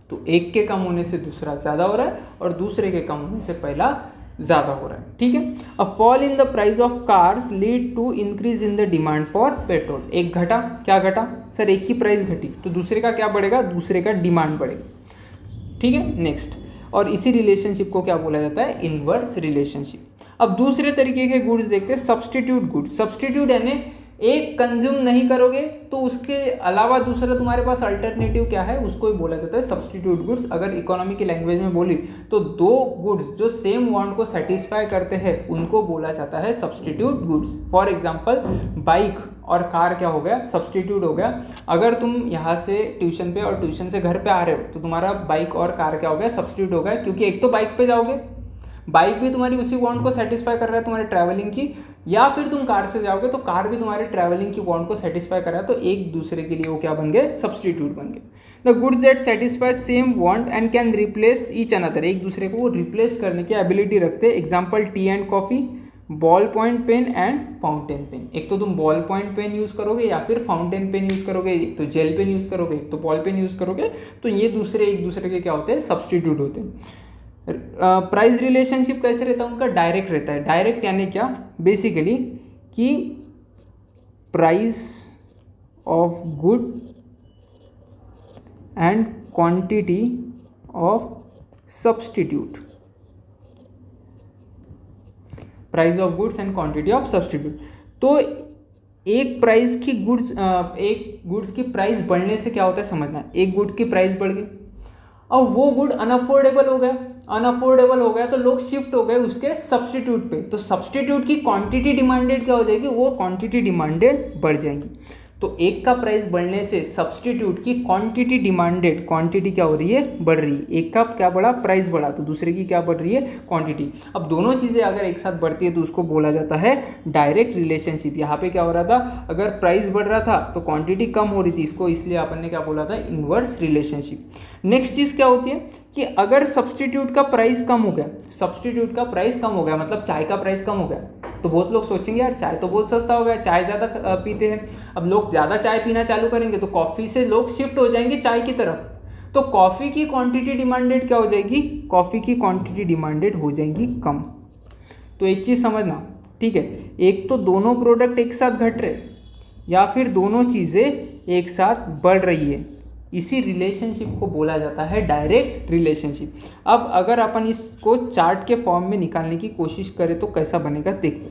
तो एक के कम होने से दूसरा ज़्यादा हो रहा है और दूसरे के कम होने से पहला ज़्यादा हो रहा है। ठीक है, a fall in the price of cars lead to increase in the demand for petrol. एक घटा, क्या घटा सर, एक की प्राइस घटी तो दूसरे का क्या बढ़ेगा, दूसरे का डिमांड बढ़ेगा। ठीक है, नेक्स्ट, और इसी रिलेशनशिप को क्या बोला जाता है, इन्वर्स रिलेशनशिप। अब दूसरे तरीके के गुड्स देखते हैं, सब्सटीट्यूट गुड्स। सब्सटीट्यूट यानी एक कंज्यूम नहीं करोगे तो उसके अलावा दूसरा तुम्हारे पास अल्टरनेटिव क्या है, उसको ही बोला जाता है सब्सटीट्यूट गुड्स। अगर इकोनॉमी की लैंग्वेज में बोली तो दो गुड्स जो सेम वांट को सेटिस्फाई करते हैं उनको बोला जाता है substitute goods. For example bike और कार क्या हो गया, सब्सटीट्यूट हो गया। अगर तुम यहाँ से ट्यूशन पे और ट्यूशन से घर पे आ रहे हो तो तुम्हारा बाइक और कार क्या हो गया, सब्सटीट्यूट हो गया, क्योंकि एक तो बाइक पे जाओगे, बाइक भी तुम्हारी उसी वांट को सेटिस्फाई कर रहा है तुम्हारे ट्रैवलिंग की, या फिर तुम कार से जाओगे तो कार भी तुम्हारे ट्रैवलिंग की वांट को सेटिस्फाई कर रहा है, तो एक दूसरे के लिए वो क्या बन गए, सब्सटीट्यूट बन गए। The goods that satisfy same want and can replace each another, एक दूसरे को वो रिप्लेस करने की एबिलिटी रखते हैं। Example tea and coffee, ball point pen and fountain pen. एक तो तुम बॉल पॉइंट पेन यूज़ करोगे या फिर फाउंटेन पेन यूज़ करोगे, एक तो जेल पेन यूज़ करोगे, एक तो बॉल पेन यूज़ करोगे, तो ये दूसरे एक दूसरे के क्या होते हैं, सब्सटीट्यूट होते हैं। प्राइस रिलेशनशिप कैसे रहता है उनका, डायरेक्ट रहता है। डायरेक्ट यानी क्या, बेसिकली कि price of good and quantity of substitute, price of goods and quantity of substitute. तो एक प्राइस की गुड्स, एक गुड्स की प्राइस बढ़ने से क्या होता है समझना, एक गुड्स की प्राइस बढ़ गई, अब वो गुड अनअफोर्डेबल हो गया, अनअफोर्डेबल हो गया तो लोग शिफ्ट हो गए उसके सब्सटीट्यूट पे, तो सब्सटीट्यूट की क्वांटिटी डिमांडेड क्या हो जाएगी, वो क्वांटिटी डिमांडेड बढ़ जाएगी। तो एक का प्राइस बढ़ने से सब्सटीट्यूट की क्वांटिटी डिमांडेड, क्वांटिटी क्या हो रही है, बढ़ रही है। एक का क्या बढ़ा, प्राइस बढ़ा, तो दूसरे की क्या बढ़ रही है, क्वांटिटी। अब दोनों चीज़ें अगर एक साथ बढ़ती है तो उसको बोला जाता है डायरेक्ट रिलेशनशिप। यहाँ पे क्या हो रहा था, अगर प्राइस बढ़ रहा था तो क्वांटिटी कम हो रही थी, इसको इसलिए अपन ने क्या बोला था, इनवर्स रिलेशनशिप। नेक्स्ट चीज़ क्या होती है कि अगर सब्सटीट्यूट का प्राइस कम हो गया, सब्सटीट्यूट का प्राइस कम हो गया मतलब चाय का प्राइस कम हो गया, तो बहुत लोग सोचेंगे यार चाय तो बहुत सस्ता हो गया, चाय ज़्यादा पीते हैं। अब लोग ज़्यादा चाय पीना चालू करेंगे तो कॉफ़ी से लोग शिफ्ट हो जाएंगे चाय की तरफ, तो कॉफ़ी की क्वांटिटी डिमांडेड क्या हो जाएगी, कॉफ़ी की क्वांटिटी डिमांडेड हो जाएंगी कम। तो एक चीज़ समझना, ठीक है, एक तो दोनों प्रोडक्ट एक साथ घट रहे या फिर दोनों चीज़ें एक साथ बढ़ रही है, इसी रिलेशनशिप को बोला जाता है डायरेक्ट रिलेशनशिप। अब अगर अपन इसको चार्ट के फॉर्म में निकालने की कोशिश करें तो कैसा बनेगा, देखो,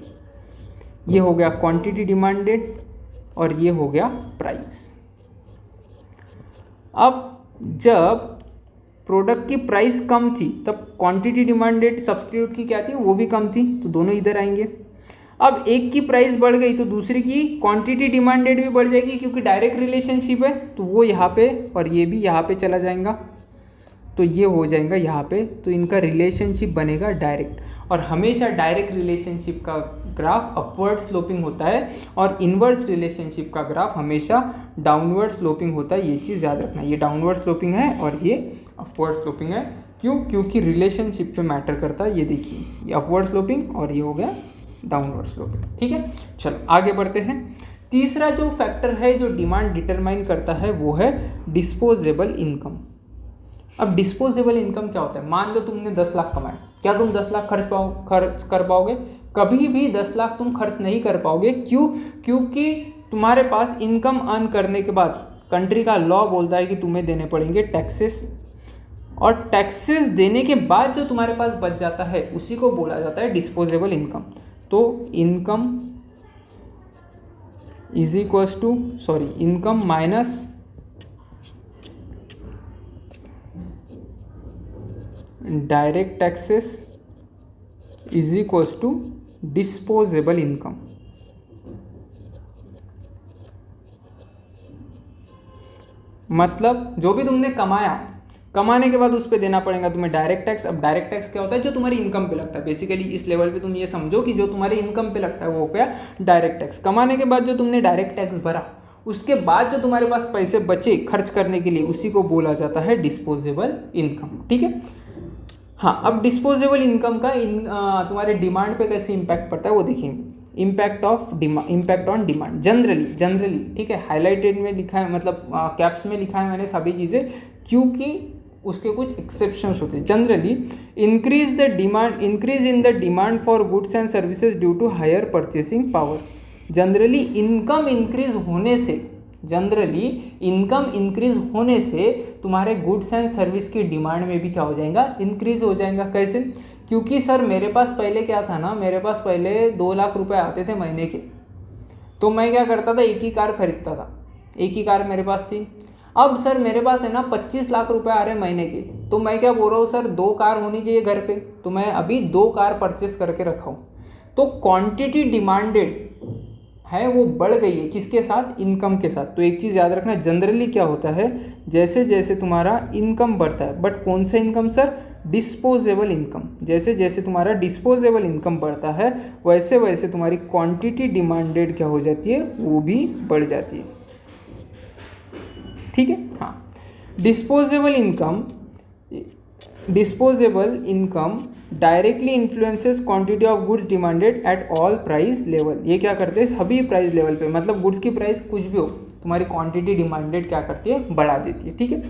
ये हो गया क्वांटिटी डिमांडेड और ये हो गया प्राइस। अब जब प्रोडक्ट की प्राइस कम थी तब क्वांटिटी डिमांडेड सब्सटीट्यूट की क्या थी, वो भी कम थी, तो दोनों इधर आएंगे। अब एक की प्राइस बढ़ गई तो दूसरी की क्वांटिटी डिमांडेड भी बढ़ जाएगी, क्योंकि डायरेक्ट रिलेशनशिप है, तो वो यहाँ पे और ये भी यहाँ पे चला जाएगा, तो ये हो जाएगा यहाँ पे, तो इनका रिलेशनशिप बनेगा डायरेक्ट। और हमेशा डायरेक्ट रिलेशनशिप का ग्राफ अपवर्ड स्लोपिंग होता है और इनवर्स रिलेशनशिप का ग्राफ हमेशा डाउनवर्ड स्लोपिंग होता है, ये चीज़ याद रखना। ये डाउनवर्ड स्लोपिंग है और ये अपवर्ड स्लोपिंग है, क्यों, क्योंकि रिलेशनशिप पे मैटर करता है। ये देखिए, ये अपवर्ड स्लोपिंग और ये हो गया डाउनवर्ड स्लोपिंग, ठीक है। चलो आगे बढ़ते हैं। तीसरा जो फैक्टर है जो डिमांड डिटरमाइन करता है वो है डिस्पोजेबल इनकम। अब डिस्पोजेबल इनकम क्या होता है, मान लो तुमने 10 लाख कमाए, क्या तुम 10 लाख खर्च कर पाओगे, कभी भी 10 लाख तुम खर्च नहीं कर पाओगे। क्यों, क्योंकि तुम्हारे पास इनकम अर्न करने के बाद कंट्री का लॉ बोलता है कि तुम्हें देने पड़ेंगे टैक्सेस, और टैक्सेस देने के बाद जो तुम्हारे पास बच जाता है उसी को बोला जाता है डिस्पोजेबल इनकम। तो income is equals to income minus direct taxes is equals to disposable income. मतलब जो भी तुमने कमाया, कमाने के बाद उस पर देना पड़ेगा तुम्हें डायरेक्ट टैक्स। अब डायरेक्ट टैक्स क्या होता है, जो तुम्हारी इनकम पे लगता है। बेसिकली इस लेवल पे तुम ये समझो कि जो तुम्हारी इनकम पे लगता है वो हो गया डायरेक्ट टैक्स। कमाने के बाद जो तुमने डायरेक्ट टैक्स भरा, उसके बाद जो तुम्हारे पास पैसे बचे खर्च करने के लिए, उसी को बोला जाता है डिस्पोजेबल इनकम, ठीक है। हाँ, अब डिस्पोजेबल इनकम का तुम्हारे डिमांड पे कैसे इम्पैक्ट पड़ता है वो देखेंगे। इम्पैक्ट ऑन डिमांड जनरली, ठीक है, हाईलाइटेड में लिखा है, मतलब कैप्स में लिखा है मैंने सभी चीज़ें, क्योंकि उसके कुछ एक्सेप्शंस होते हैं। Generally increase in the demand for goods and services due to higher purchasing power. Generally income increase होने से तुम्हारे गुड्स एंड सर्विस की डिमांड में भी क्या हो जाएगा, इंक्रीज हो जाएगा। कैसे, क्योंकि सर मेरे पास पहले क्या था ना, मेरे पास पहले 2 लाख रुपए आते थे महीने के, तो मैं क्या करता था, एक ही कार खरीदता था, एक ही कार मेरे पास थी। अब सर मेरे पास है ना 25 लाख रुपए आ रहे हैं महीने के, तो मैं क्या बोल रहा हूँ सर, 2 कार होनी चाहिए घर पे, तो मैं अभी 2 कार परचेस करके रखा हूँ। तो क्वांटिटी डिमांडेड है वो बढ़ गई है, किसके साथ, इनकम के साथ। तो एक चीज़ याद रखना, जनरली क्या होता है, जैसे जैसे तुम्हारा इनकम बढ़ता है, बट कौन सा इनकम सर, डिस्पोजेबल इनकम, जैसे जैसे तुम्हारा डिस्पोजेबल इनकम बढ़ता है वैसे वैसे तुम्हारी क्वांटिटी डिमांडेड क्या हो जाती है, वो भी बढ़ जाती है। ठीक है, हाँ। Disposable income directly influences quantity of goods demanded at all price level. ये क्या करते हैं, सभी प्राइस लेवल पे, मतलब गुड्स की प्राइस कुछ भी हो, तुम्हारी क्वांटिटी डिमांडेड क्या करती है, बढ़ा देती है। ठीक है,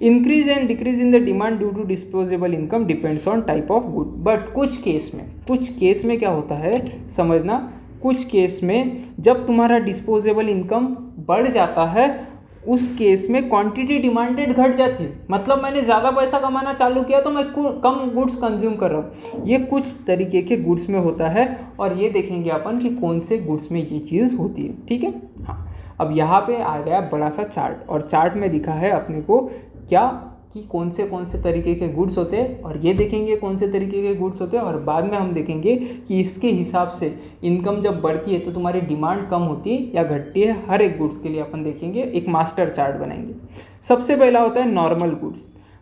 increase and decrease in the demand due to disposable income depends on type of good. But कुछ केस में क्या होता है समझना, कुछ केस में जब तुम्हारा डिस्पोजेबल इनकम बढ़ जाता है, उस केस में क्वांटिटी डिमांडेड घट जाती है। मतलब मैंने ज़्यादा पैसा कमाना चालू किया तो मैं कम गुड्स कंज्यूम कर रहा हूँ। ये कुछ तरीके के गुड्स में होता है, और ये देखेंगे अपन कि कौन से गुड्स में ये चीज़ होती है। ठीक है, हाँ। अब यहाँ पे आ गया बड़ा सा चार्ट, और चार्ट में दिखा है अपने को क्या कि कौन से तरीके के गुड्स होते हैं, और ये देखेंगे कौन से तरीके के गुड्स होते हैं, और बाद में हम देखेंगे कि इसके हिसाब से इनकम जब बढ़ती है तो तुम्हारी डिमांड कम होती है या घटती है, हर एक गुड्स के लिए अपन देखेंगे, एक मास्टर चार्ट बनाएंगे। सबसे पहला होता है normal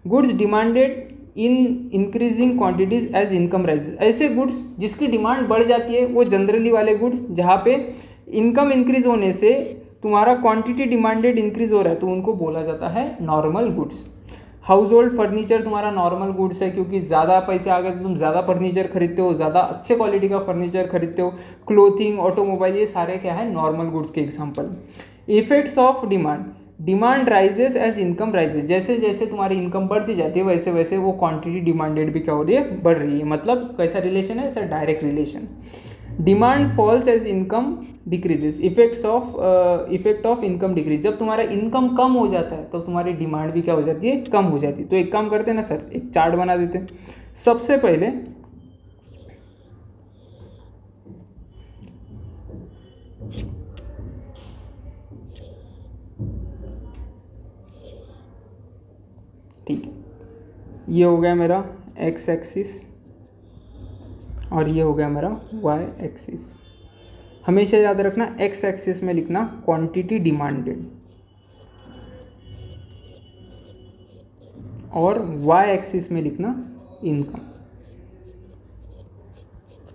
goods demanded in increasing quantities as income rises. ऐसे गुड्स जिसकी डिमांड बढ़ जाती है, वो जनरली वाले गुड्स जहाँ पे इनकम इंक्रीज होने से तुम्हारा क्वांटिटी डिमांडेड इंक्रीज हो रहा है, तो उनको बोला जाता है normal goods. House hold furniture तुम्हारा नॉर्मल गुड्स है, क्योंकि ज़्यादा पैसे आ गए तो तुम ज़्यादा फर्नीचर खरीदते हो, ज़्यादा अच्छे क्वालिटी का फर्नीचर खरीदते हो। क्लोथिंग, ऑटोमोबाइल, ये सारे क्या है, नॉर्मल गुड्स के example. Effects of demand rises as income rises. जैसे जैसे तुम्हारी इनकम बढ़ती जाती है वैसे वैसे वो क्वांटिटी डिमांडेड भी क्या हो रही है, बढ़ रही है। मतलब कैसा रिलेशन है sir, direct relation. Demand falls as income decreases. Effect of income decrease. जब तुम्हारा इनकम कम हो जाता है तो तुम्हारी डिमांड भी क्या हो जाती है, कम हो जाती है। तो एक काम करते हैं ना सर, एक चार्ट बना देते हैं। सबसे पहले ठीक है, ये हो गया मेरा एक्स एक्सिस और ये हो गया मेरा वाई एक्सिस। हमेशा याद रखना, एक्स एक्सिस में लिखना क्वांटिटी डिमांडेड और वाई एक्सिस में लिखना इनकम।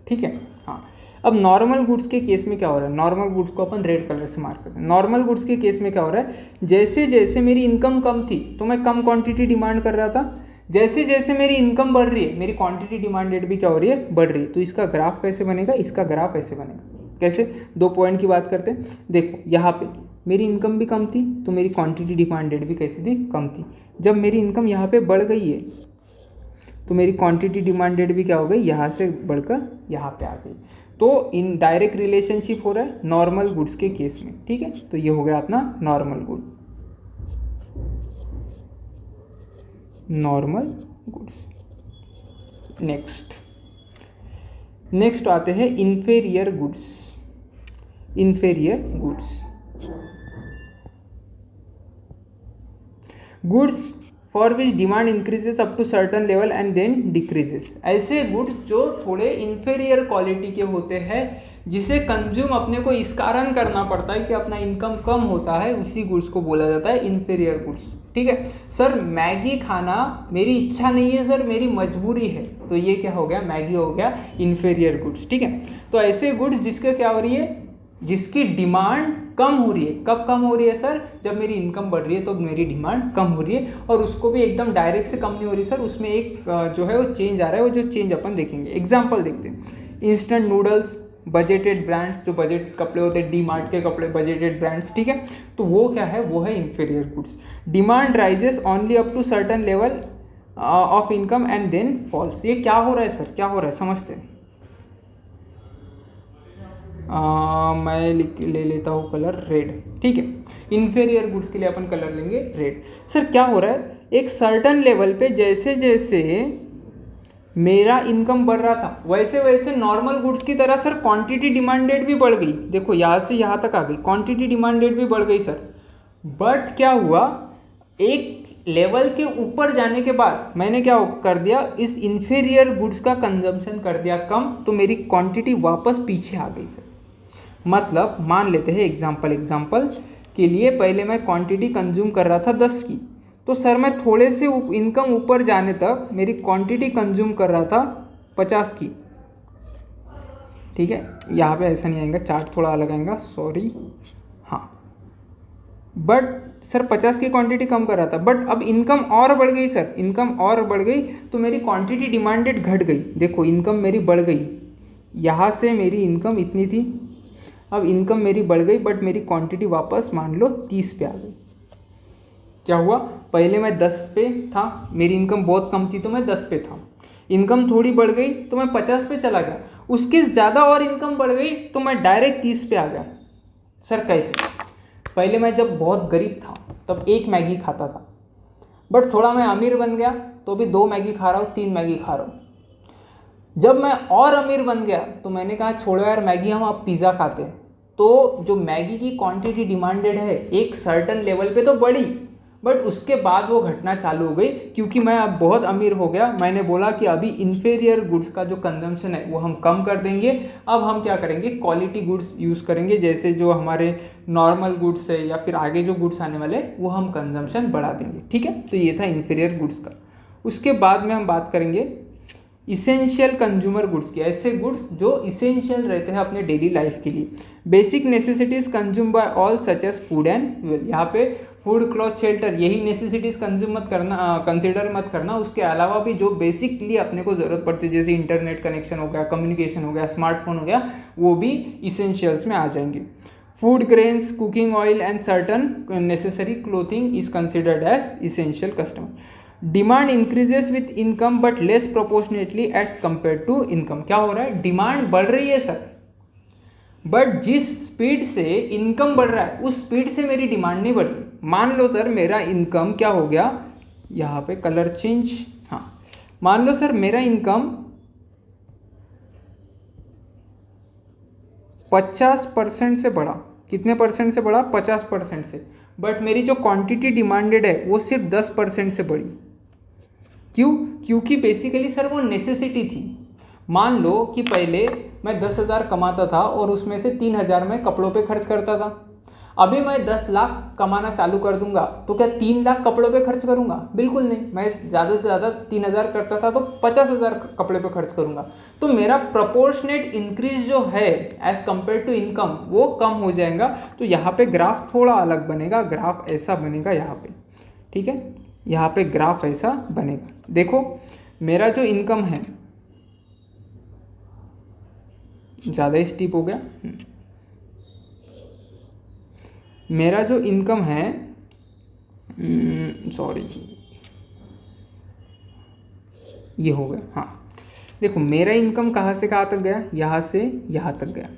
ठीक है, हाँ। अब नॉर्मल गुड्स के केस में क्या हो रहा है, नॉर्मल गुड्स को अपन रेड कलर से मार्क करते हैं। नॉर्मल गुड्स के केस में क्या हो रहा है, जैसे जैसे मेरी इनकम कम थी तो मैं कम क्वांटिटी डिमांड कर रहा था, जैसे जैसे मेरी इनकम बढ़ रही है मेरी क्वांटिटी डिमांडेड भी क्या हो रही है, बढ़ रही है। तो इसका ग्राफ कैसे बनेगा, इसका ग्राफ ऐसे बनेगा। कैसे, 2 पॉइंट की बात करते हैं। देखो यहाँ पे मेरी इनकम भी कम थी तो मेरी क्वांटिटी डिमांडेड भी कैसी थी, कम थी। जब मेरी इनकम यहाँ पे बढ़ गई है तो मेरी क्वांटिटी डिमांडेड भी क्या हो गई, यहाँ से बढ़कर यहाँ पे आ गई। तो इन डायरेक्ट रिलेशनशिप हो रहा है नॉर्मल गुड्स के केस में। ठीक है, तो ये हो गया अपना नॉर्मल गुड्स। नेक्स्ट आते हैं inferior goods for which demand increases up to certain level and then decreases. ऐसे गुड्स जो थोड़े इन्फेरियर क्वालिटी के होते हैं, जिसे कंज्यूम अपने को इस कारण करना पड़ता है कि अपना इनकम कम होता है, उसी गुड्स को बोला जाता है इन्फेरियर गुड्स। ठीक है सर, मैगी खाना मेरी इच्छा नहीं है सर, मेरी मजबूरी है, तो ये क्या हो गया, मैगी हो गया इन्फेरियर गुड्स। ठीक है, तो ऐसे गुड्स जिसके क्या हो रही है, जिसकी डिमांड कम हो रही है। कब कम हो रही है सर, जब मेरी इनकम बढ़ रही है तो मेरी डिमांड कम हो रही है, और उसको भी एकदम डायरेक्ट से कम नहीं हो रही सर, उसमें एक जो है वो चेंज आ रहा है। वो जो चेंज अपन देखेंगे, एग्जांपल देखते हैं। इंस्टेंट नूडल्स, बजटेड ब्रांड्स, जो बजट कपड़े होते हैं, डी मार्ट के कपड़े, बजटेड ब्रांड्स। ठीक है, तो वो क्या है, वो है inferior goods. Demand rises only up to certain level of income and then falls. ये क्या हो रहा है सर, क्या हो रहा है समझते हैं। मैं ले लेता हूँ कलर रेड। ठीक है, इन्फेरियर गुड्स के लिए अपन कलर लेंगे रेड। सर क्या हो रहा है, एक सर्टन लेवल पे जैसे जैसे मेरा इनकम बढ़ रहा था, वैसे वैसे नॉर्मल गुड्स की तरह सर क्वांटिटी डिमांडेड भी बढ़ गई। देखो यहाँ से यहाँ तक आ गई, क्वांटिटी डिमांडेड भी बढ़ गई सर। बट क्या हुआ, एक लेवल के ऊपर जाने के बाद मैंने क्या कर दिया, इस इन्फीरियर गुड्स का कंजम्पशन कर दिया कम, तो मेरी क्वांटिटी वापस पीछे आ गई सर। मतलब मान लेते हैं एग्जाम्पल के लिए, पहले मैं क्वांटिटी कंज्यूम कर रहा था 10 की, तो सर मैं थोड़े से इनकम ऊपर जाने तक मेरी क्वांटिटी कंज्यूम कर रहा था 50 की। ठीक है, यहाँ पे ऐसा नहीं आएगा, चार्ट थोड़ा अलग आएगा, सॉरी। हाँ, बट सर 50 की क्वांटिटी कम कर रहा था, बट अब इनकम और बढ़ गई सर, इनकम और बढ़ गई, तो मेरी क्वांटिटी डिमांडेड घट गई। देखो इनकम मेरी बढ़ गई, यहाँ से मेरी इनकम इतनी थी, अब इनकम मेरी बढ़ गई, बट मेरी क्वांटिटी वापस मान लो 30 पे आ गई। क्या हुआ, पहले मैं 10 पे था, मेरी इनकम बहुत कम थी तो मैं 10 पे था, इनकम थोड़ी बढ़ गई तो मैं 50 पे चला गया, उसके ज़्यादा और इनकम बढ़ गई तो मैं डायरेक्ट 30 पे आ गया। सर कैसे? पहले मैं जब बहुत गरीब था तब एक मैगी खाता था, बट थोड़ा मैं अमीर बन गया तो भी 2 मैगी खा रहा हूँ, 3 मैगी खा रहा हूँ। जब मैं और अमीर बन गया तो मैंने कहा छोड़ो यार मैगी, हम अब पिज़्ज़ा खाते हैं। तो जो मैगी की क्वांटिटी डिमांडेड है एक सर्टन लेवल पे तो बढ़ी, बट उसके बाद वो घटना चालू हो गई, क्योंकि मैं अब बहुत अमीर हो गया। मैंने बोला कि अभी इन्फीरियर गुड्स का जो कंजम्पशन है वो हम कम कर देंगे, अब हम क्या करेंगे, क्वालिटी गुड्स यूज़ करेंगे, जैसे जो हमारे नॉर्मल गुड्स है या फिर आगे जो गुड्स आने वाले वो हम कंजम्पशन बढ़ा देंगे। ठीक है, तो ये था इन्फीरियर गुड्स का। उसके बाद में हम बात करेंगे इसेंशियल कंज्यूमर गुड्स की, ऐसे गुड्स जो इसेंशियल रहते हैं अपने डेली लाइफ के लिए। Basic necessities consume by all such as food and fuel. यहाँ पे फूड, क्लॉथ, शेल्टर यही नेसेसिटीज़ कंज्यूम मत करना, कंसिडर मत करना। उसके अलावा भी जो बेसिकली अपने को ज़रूरत पड़ती है, जैसे इंटरनेट कनेक्शन हो गया, कम्युनिकेशन हो गया, स्मार्टफोन हो गया, वो भी इसेंशियल्स में आ जाएंगे। Food grains, cooking oil and certain necessary clothing is considered as essential customer. Demand increases with income but less proportionately as compare to income. क्या हो रहा है, डिमांड बढ़ रही है सर, बट जिस स्पीड से इनकम बढ़ रहा है उस स्पीड से मेरी डिमांड नहीं बढ़ रही। मान लो सर मेरा इनकम क्या हो गया, यहाँ पे कलर चेंज, हाँ, मान लो सर मेरा इनकम 50% से बढ़ा। कितने परसेंट से बढ़ा, 50% से, बट मेरी जो क्वांटिटी डिमांडेड है वो सिर्फ 10% से बढ़ी। क्यों? क्योंकि बेसिकली सर वो नेसेसिटी थी। मान लो कि पहले मैं 10,000 कमाता था और उसमें से 3,000 मैं कपड़ों पे खर्च करता था। अभी मैं 10 लाख कमाना चालू कर दूंगा तो क्या 3 लाख कपड़ों पे खर्च करूंगा? बिल्कुल नहीं। मैं ज़्यादा से ज़्यादा 3,000 करता था तो 50,000 कपड़े पे खर्च करूंगा। तो मेरा प्रोपोर्शनेट इंक्रीज जो है एज कंपेयर टू इनकम वो कम हो जाएगा। तो यहाँ पे ग्राफ थोड़ा अलग बनेगा, ग्राफ ऐसा बनेगा यहाँ पे। ठीक है, यहाँ पे ग्राफ ऐसा बनेगा। देखो मेरा जो इनकम है, ज़्यादा ही स्टीप हो गया, मेरा जो इनकम है, सॉरी ये हो गया, हाँ देखो मेरा इनकम कहाँ से कहाँ तक गया, यहाँ से यहाँ तक गया,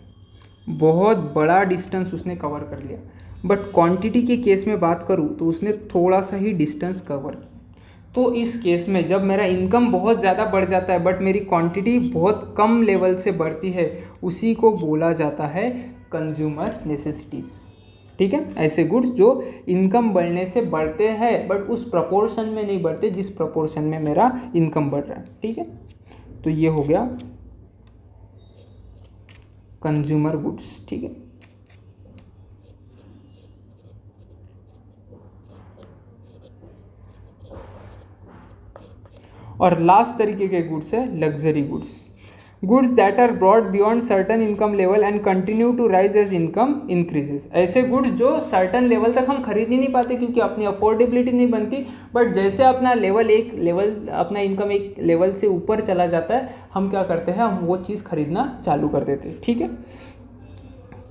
बहुत बड़ा डिस्टेंस उसने कवर कर लिया। बट क्वांटिटी के केस में बात करूँ तो उसने थोड़ा सा ही डिस्टेंस कवर किया। तो इस केस में जब मेरा इनकम बहुत ज़्यादा बढ़ जाता है बट मेरी क्वांटिटी बहुत कम लेवल से बढ़ती है, उसी को बोला जाता है कंज्यूमर नेसेसिटीज़। ठीक है, ऐसे गुड्स जो इनकम बढ़ने से बढ़ते हैं बट उस प्रपोर्शन में नहीं बढ़ते जिस प्रपोर्शन में मेरा इनकम बढ़ रहा है। ठीक है, तो ये हो गया कंज्यूमर गुड्स। ठीक है, और लास्ट तरीके के गुड्स है luxury goods. Goods that are broad beyond certain income level and continue to rise as income increases. ऐसे गुड्स जो सर्टन लेवल तक हम खरीद ही नहीं पाते क्योंकि अपनी अफोर्डेबिलिटी नहीं बनती, बट जैसे अपना अपना इनकम एक लेवल से ऊपर चला जाता है, हम क्या करते हैं, हम वो चीज़ खरीदना चालू कर देते हैं। ठीक है,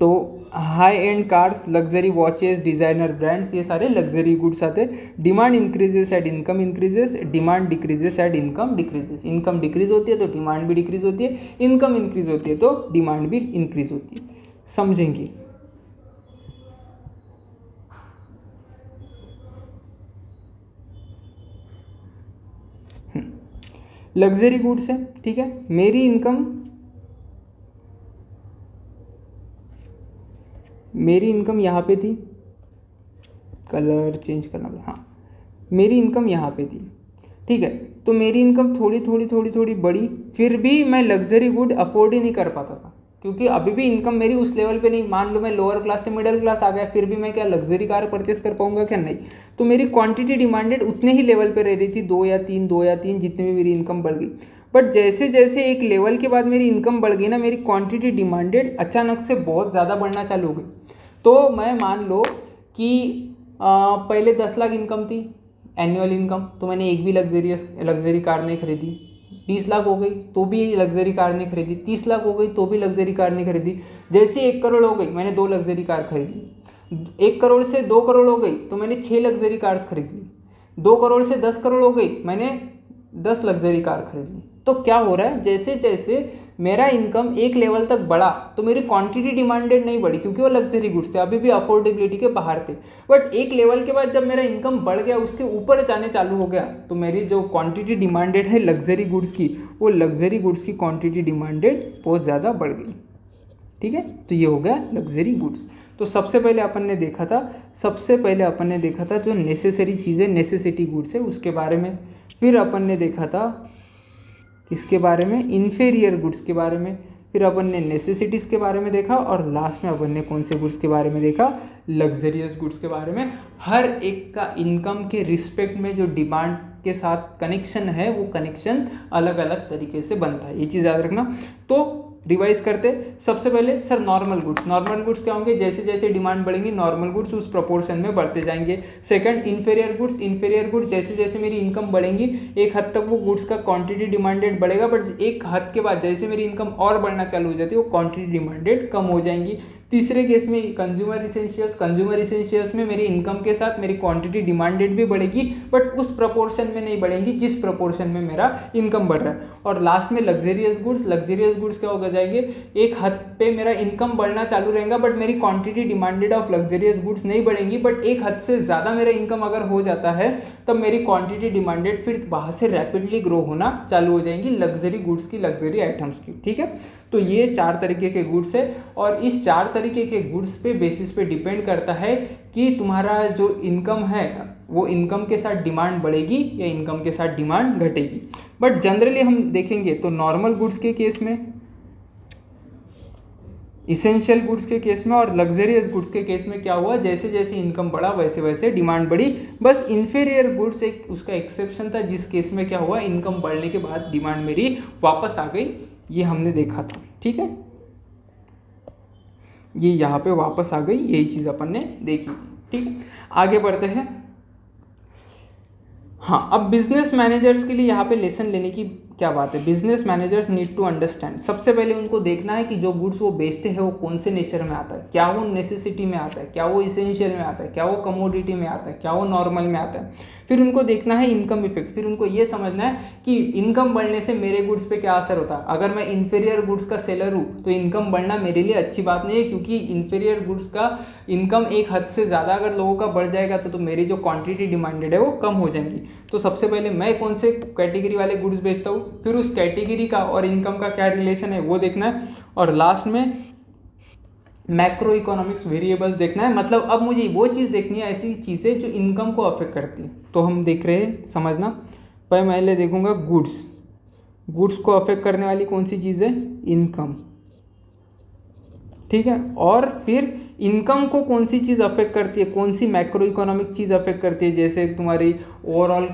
तो high end cars, luxury watches, designer brands, ये सारे लग्जरी गुड्स आते। Demand increases at income increases, demand decreases at income decreases. Income decrease होती है तो डिमांड भी डिक्रीज होती है, इनकम इंक्रीज होती है तो डिमांड भी इंक्रीज होती है। समझेंगे? लग्जरी गुड्स है, ठीक है। मेरी इनकम यहाँ पे थी, कलर चेंज करना पड़ा, हाँ, मेरी इनकम यहाँ पे थी, ठीक है। तो मेरी इनकम थोड़ी थोड़ी बढ़ी, फिर भी मैं लग्जरी गुड अफोर्ड ही नहीं कर पाता था, क्योंकि अभी भी इनकम मेरी उस लेवल पे नहीं। मान लो मैं लोअर क्लास से मिडिल क्लास आ गया, फिर भी मैं क्या लग्जरी कार परचेस कर पाऊंगा क्या? नहीं। तो मेरी क्वांटिटी डिमांडेड उतने ही लेवल पे रह रही थी, 2 या 3 जितने भी मेरी इनकम बढ़ गई। बट जैसे जैसे एक लेवल के बाद मेरी इनकम बढ़ गई ना, मेरी क्वांटिटी डिमांडेड अचानक से बहुत ज़्यादा बढ़ना चालू हो गई। तो मैं मान लो कि पहले 10 लाख इनकम थी, एनुअल इनकम, तो मैंने एक भी लग्जरी कार नहीं खरीदी। 20 लाख हो गई तो भी लग्जरी कार नहीं खरीदी। 30 लाख हो गई तो भी लग्जरी कार नहीं खरीदी। जैसे 1 करोड़ हो गई, मैंने 2 लग्जरी कार खरीद ली। 1 करोड़ से 2 करोड़ हो गई तो मैंने 6 लग्जरी कार्स खरीद ली। 2 करोड़ से 10 करोड़ हो गई, मैंने 10 लग्जरी कार खरीद ली। तो क्या हो रहा है, जैसे जैसे मेरा इनकम एक लेवल तक बढ़ा तो मेरी क्वांटिटी डिमांडेड नहीं बढ़ी, क्योंकि वो लग्जरी गुड्स थे, अभी भी अफोर्डेबिलिटी के बाहर थे। बट एक लेवल के बाद जब मेरा इनकम बढ़ गया, उसके ऊपर जाने चालू हो गया, तो मेरी जो क्वांटिटी डिमांडेड है लग्जरी गुड्स की, वो लग्जरी गुड्स की क्वांटिटी डिमांडेड बहुत ज़्यादा बढ़ गई, ठीक है। तो ये हो गया लग्जरी गुड्स। तो सबसे पहले अपन ने देखा था जो नेसेसरी चीज़ें, नेसेसिटी गुड्स है, उसके बारे में। फिर अपन ने देखा था किसके बारे में? इन्फीरियर गुड्स के बारे में। फिर अपन ने नेसेसिटीज़ के बारे में देखा, और लास्ट में अपन ने कौन से गुड्स के बारे में देखा? लग्जरियस गुड्स के बारे में। हर एक का इनकम के रिस्पेक्ट में जो डिमांड के साथ कनेक्शन है, वो कनेक्शन अलग अलग तरीके से बनता है, ये चीज़ याद रखना। तो रिवाइज करते, सबसे पहले सर नॉर्मल गुड्स क्या होंगे? जैसे जैसे डिमांड बढ़ेंगी नॉर्मल गुड्स उस प्रोपोर्शन में बढ़ते जाएंगे। सेकंड इन्फीरियर गुड्स जैसे जैसे मेरी इनकम बढ़ेंगी, एक हद तक वो गुड्स का क्वांटिटी डिमांडेड बढ़ेगा, बट एक हद के बाद जैसे मेरी इनकम और बढ़ना चालू हो जाती है, वो क्वांटिटी डिमांडेड कम हो जाएंगी। तीसरे केस में कंज्यूमर इसेंशियल्स में मेरी इनकम के साथ मेरी क्वांटिटी डिमांडेड भी बढ़ेगी, बट उस प्रपोर्शन में नहीं बढ़ेंगी जिस प्रपोर्शन में मेरा इनकम बढ़ रहा है। और लास्ट में लग्जरियस गुड्स क्या हो जाएंगे? एक हद पे मेरा इनकम बढ़ना चालू रहेगा, बट मेरी quantity demanded of luxurious goods नहीं बढ़ेंगी, बट एक हद से ज़्यादा मेरा इनकम अगर हो जाता है, तब मेरी क्वांटिटी डिमांडेड फिर वहाँ से रैपिडली ग्रो होना चालू हो जाएंगी लग्जरी गुड्स की, लग्जरी आइटम्स की, ठीक है। तो ये 4 तरीके के गुड्स है, और इस 4 तरीके के गुड्स पे बेसिस पे डिपेंड करता है कि तुम्हारा जो इनकम है वो इनकम के साथ डिमांड बढ़ेगी या इनकम के साथ डिमांड घटेगी। बट जनरली हम देखेंगे तो नॉर्मल गुड्स के केस में, इसेंशियल गुड्स के केस में और लग्जरियस गुड्स के केस में क्या हुआ? जैसे जैसे इनकम बढ़ा वैसे वैसे डिमांड बढ़ी। बस इन्फीरियर गुड्स एक उसका एक्सेप्शन था, जिस केस में क्या हुआ, इनकम बढ़ने के बाद डिमांड मेरी वापस आ गई, ये हमने देखा था, ठीक है। ये यहाँ पे वापस आ गई, यही चीज़ अपन ने देखी थी, ठीक है। आगे बढ़ते हैं। हाँ, अब बिजनेस मैनेजर्स के लिए यहाँ पे लेसन लेने की क्या बात है? Business managers need to understand, सबसे पहले उनको देखना है कि जो गुड्स वो बेचते हैं वो कौन से नेचर में आता है। क्या वो नेसेसिटी में आता है, क्या वो इसेंशियल में आता है, क्या वो कमोडिटी में आता है, क्या वो नॉर्मल में आता है। फिर उनको देखना है इनकम इफेक्ट, फिर उनको ये समझना है कि इनकम बढ़ने से मेरे गुड्स पे क्या असर होता है। अगर मैं इन्फीरियर गुड्स का सेलर हूँ तो इनकम बढ़ना मेरे लिए अच्छी बात नहीं है, क्योंकि इन्फीरियर गुड्स का इनकम एक हद से ज़्यादा अगर लोगों का बढ़ जाएगा तो मेरी जो क्वांटिटी डिमांडेड है वो कम हो जाएंगी। तो सबसे पहले मैं कौन से कैटेगरी वाले गुड्स बेचता हूँ, फिर उस कैटेगरी का और इनकम का क्या रिलेशन है वो देखना है, और लास्ट में मैक्रो इकोनॉमिक्स वेरिएबल्स देखना है। मतलब अब मुझे वो चीज़ देखनी है, ऐसी चीज़ें जो इनकम को अफेक्ट करती है। तो हम देख रहे हैं, समझना, पहले देखूंगा गुड्स को अफेक्ट करने वाली कौन सी चीज़ है? इनकम, ठीक है। और फिर इनकम को कौन सी चीज़ अफेक्ट करती है, कौन सी मैक्रो इकोनॉमिक चीज़ अफेक्ट करती है, जैसे तुम्हारी ओवरऑल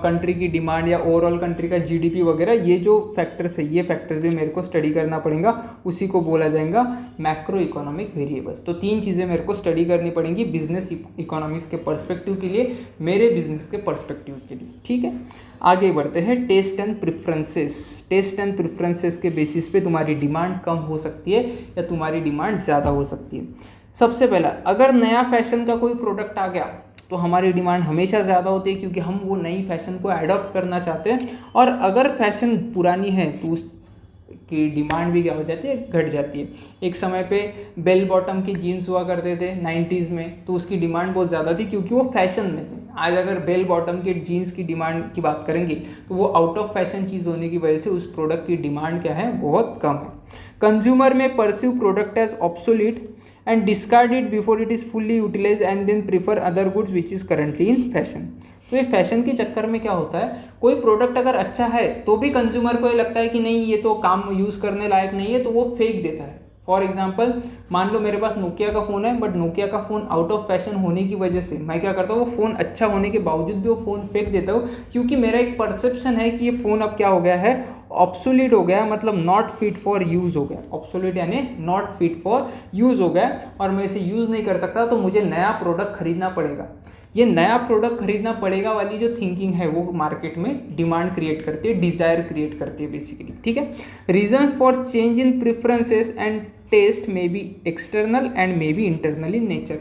कंट्री की डिमांड या ओवरऑल कंट्री का जीडीपी वगैरह। ये जो फैक्टर्स है, ये फैक्टर्स भी मेरे को स्टडी करना पड़ेगा, उसी को बोला जाएगा मैक्रो इकोनॉमिक वेरिएबल्स। तो 3 चीज़ें मेरे को स्टडी करनी पड़ेंगी बिजनेस इकोनॉमिक्स के पर्सपेक्टिव के लिए, मेरे बिजनेस के पर्सपेक्टिव के लिए, ठीक है। आगे बढ़ते हैं, टेस्ट एंड प्रेफरेंसेस के बेसिस पे तुम्हारी डिमांड कम हो सकती है या तुम्हारी डिमांड ज़्यादा हो सकती है। सबसे पहला, अगर नया फैशन का कोई प्रोडक्ट आ गया तो हमारी डिमांड हमेशा ज़्यादा होती है, क्योंकि हम वो नई फैशन को एडॉप्ट करना चाहते हैं। और अगर फैशन पुरानी है तो उस की डिमांड भी क्या हो जाती है, घट जाती है। एक समय पे बेल बॉटम की जीन्स हुआ करते थे 90s में, तो उसकी डिमांड बहुत ज़्यादा थी क्योंकि वो फैशन में थे। आज अगर बेल बॉटम के जीन्स की डिमांड की बात करेंगे तो वो आउट ऑफ फैशन चीज़ होने की वजह से उस प्रोडक्ट की डिमांड क्या है, बहुत कम है। Consumer may perceive product as obsolete and discard it before it is fully utilized and then prefer other goods which is currently in fashion। तो ये फैशन के चक्कर में क्या होता है, कोई प्रोडक्ट अगर अच्छा है तो भी कंज्यूमर को ये लगता है कि नहीं ये तो काम यूज़ करने लायक नहीं है, तो वो फेंक देता है। फॉर एग्जाम्पल मान लो मेरे पास नोकिया का फ़ोन है, बट नोकिया का फ़ोन आउट ऑफ फैशन होने की वजह से मैं क्या करता हूँ, वो फ़ोन अच्छा होने के बावजूद भी वो फ़ोन फेंक देता हूँ, क्योंकि मेरा एक परसेप्शन है कि ये फ़ोन अब क्या हो गया है, ऑब्सोलीट हो गया, मतलब नॉट फिट फॉर यूज़ हो गया। ऑब्सोलीट यानी नॉट फिट फॉर यूज़ हो गया और मैं इसे यूज़ नहीं कर सकता, तो मुझे नया प्रोडक्ट खरीदना पड़ेगा। ये नया प्रोडक्ट खरीदना पड़ेगा वाली जो थिंकिंग है वो मार्केट में डिमांड क्रिएट करती है, डिज़ायर क्रिएट करती है बेसिकली, ठीक है। Reasons for change in preferences and taste may be external and may be internal in nature.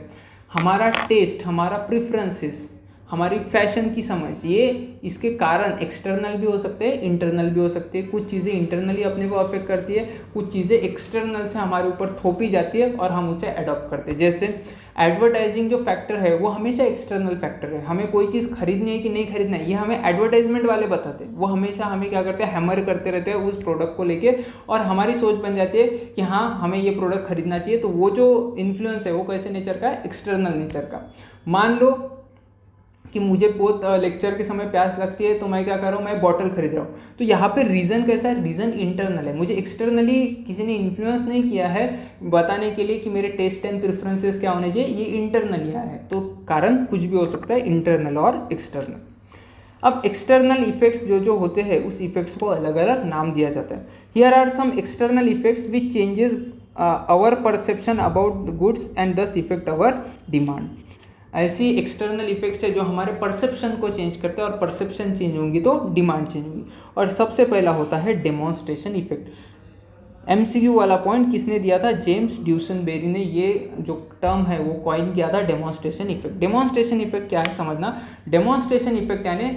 हमारा टेस्ट, हमारा प्रेफरेंसेस, हमारी फैशन की समझ, ये इसके कारण एक्सटर्नल भी हो सकते हैं, इंटरनल भी हो सकते हैं। कुछ चीज़ें इंटरनली अपने को अफेक्ट करती है, कुछ चीज़ें एक्सटर्नल से हमारे ऊपर थोपी जाती है और हम उसे अडॉप्ट करते हैं। जैसे एडवर्टाइजिंग जो फैक्टर है वो हमेशा एक्सटर्नल फैक्टर है। हमें कोई चीज़ खरीदनी है कि नहीं खरीदना है ये हमें एडवर्टाइजमेंट वाले बताते हैं। वो हमेशा हमें क्या करते हैं, हैमर करते रहते हैं उस प्रोडक्ट को लेके, और हमारी सोच बन जाती है कि हाँ हमें ये प्रोडक्ट खरीदना चाहिए। तो वो जो इन्फ्लुएंस है वो कैसे नेचर का है, एक्सटर्नल नेचर का। मान लो कि मुझे बहुत लेक्चर के समय प्यास लगती है, तो मैं क्या कर रहा हूँ, मैं बॉटल खरीद रहा हूँ। तो यहाँ पे रीज़न कैसा है, रीज़न इंटरनल है। मुझे एक्सटर्नली किसी ने इन्फ्लुएंस नहीं किया है बताने के लिए कि मेरे टेस्ट एंड प्रेफरेंसेस क्या होने चाहिए, ये इंटरनली आया है। तो कारण कुछ भी हो सकता है, इंटरनल और एक्सटर्नल। अब एक्सटर्नल इफेक्ट्स जो होते हैं उस इफेक्ट्स को अलग अलग नाम दिया जाता है। Here are some external effects which changes our perception about goods and this effect our demand. ऐसी एक्सटर्नल इफेक्ट्स है जो हमारे परसेप्शन को चेंज करते हैं, और परसेप्शन चेंज होंगी तो डिमांड चेंज होगी। और सबसे पहला होता है डेमोन्स्ट्रेशन इफेक्ट। MCQ वाला पॉइंट किसने दिया था, जेम्स ड्यूसनबेरी ने ये जो टर्म है वो कॉइन किया था, डेमोन्स्ट्रेशन इफेक्ट। डेमोन्स्ट्रेशन इफेक्ट क्या है समझना। डेमोन्स्ट्रेशन इफेक्ट यानी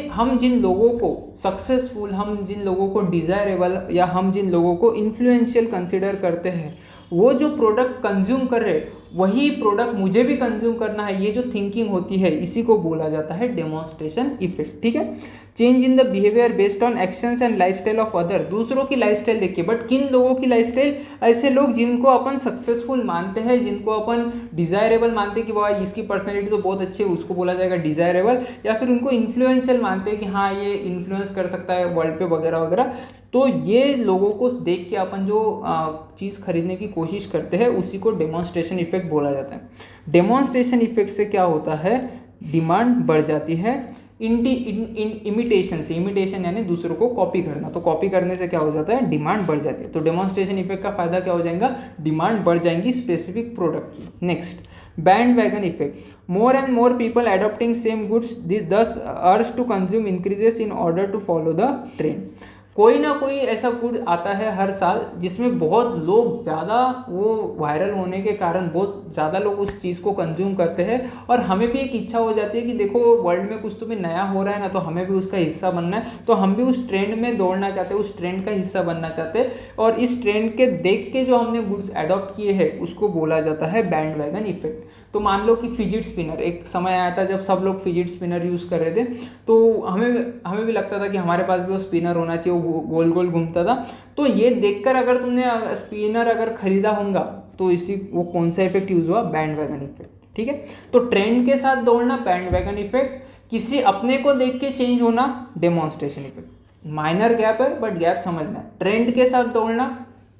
हम जिन लोगों को सक्सेसफुल, हम जिन लोगों को डिज़ायरेबल या हम जिन लोगों को इन्फ्लुएंशियल कंसिडर करते हैं, वो जो प्रोडक्ट कंज्यूम कर रहे वही प्रोडक्ट मुझे भी कंज्यूम करना है, ये जो थिंकिंग होती है इसी को बोला जाता है डेमोन्स्ट्रेशन इफेक्ट, ठीक है। Change in the behaviour based on actions and lifestyle of other. दूसरों की लाइफस्टाइल देखिए, बट किन लोगों की लाइफस्टाइल, ऐसे लोग जिनको अपन सक्सेसफुल मानते हैं, जिनको अपन डिज़ायरेबल मानते हैं कि भाई इसकी पर्सनैलिटी तो बहुत अच्छी है, उसको बोला जाएगा डिज़ायरेबल। या फिर उनको इन्फ्लुएंशियल मानते हैं कि हाँ ये इन्फ्लुएंस कर सकता है वर्ल्ड पे वगैरह वगैरह। तो ये लोगों को देख के अपन जो चीज़ खरीदने की कोशिश करते हैं उसी को डेमोन्स्ट्रेशन इफेक्ट बोला जाता है। डेमोन्स्ट्रेशन इफेक्ट से क्या होता है, डिमांड बढ़ जाती है। इमिटेशन से, इमिटेशन यानी दूसरों को कॉपी करना, तो कॉपी करने से क्या हो जाता है, डिमांड बढ़ जाती है। तो डेमोन्स्ट्रेशन इफेक्ट का फायदा क्या हो जाएगा, डिमांड बढ़ जाएंगी स्पेसिफिक प्रोडक्ट की। Next, bandwagon effect. More and more people adopting same goods, thus urge to consume increases in order to follow the trend. कोई ना कोई ऐसा गुड आता है हर साल जिसमें बहुत लोग ज़्यादा, वो वायरल होने के कारण बहुत ज़्यादा लोग उस चीज़ को कंज्यूम करते हैं, और हमें भी एक इच्छा हो जाती है कि देखो वर्ल्ड में कुछ तो भी नया हो रहा है ना, तो हमें भी उसका हिस्सा बनना है। तो हम भी उस ट्रेंड में दौड़ना चाहते हैं, उस ट्रेंड का हिस्सा बनना चाहते हैं, और इस ट्रेंड के देख के जो हमने गुड्स अडॉप्ट किए हैं उसको बोला जाता है बैंड वैगन इफेक्ट। तो मान लो कि फिजिट स्पिनर, एक समय आया था जब सब लोग फिजिट स्पिनर यूज़ कर रहे थे, तो हमें भी लगता था कि हमारे पास भी वो स्पिनर होना चाहिए, वो गोल गोल घूमता था। तो ये देखकर अगर तुमने स्पिनर अगर खरीदा होगा तो वो कौन सा इफेक्ट यूज़ हुआ, बैंड वैगन इफेक्ट, ठीक है। तो ट्रेंड के साथ दौड़ना बैंड वैगन इफेक्ट, किसी अपने को देख के चेंज होना डेमोन्स्ट्रेशन इफेक्ट। माइनर गैप है बट गैप समझना है। ट्रेंड के साथ दौड़ना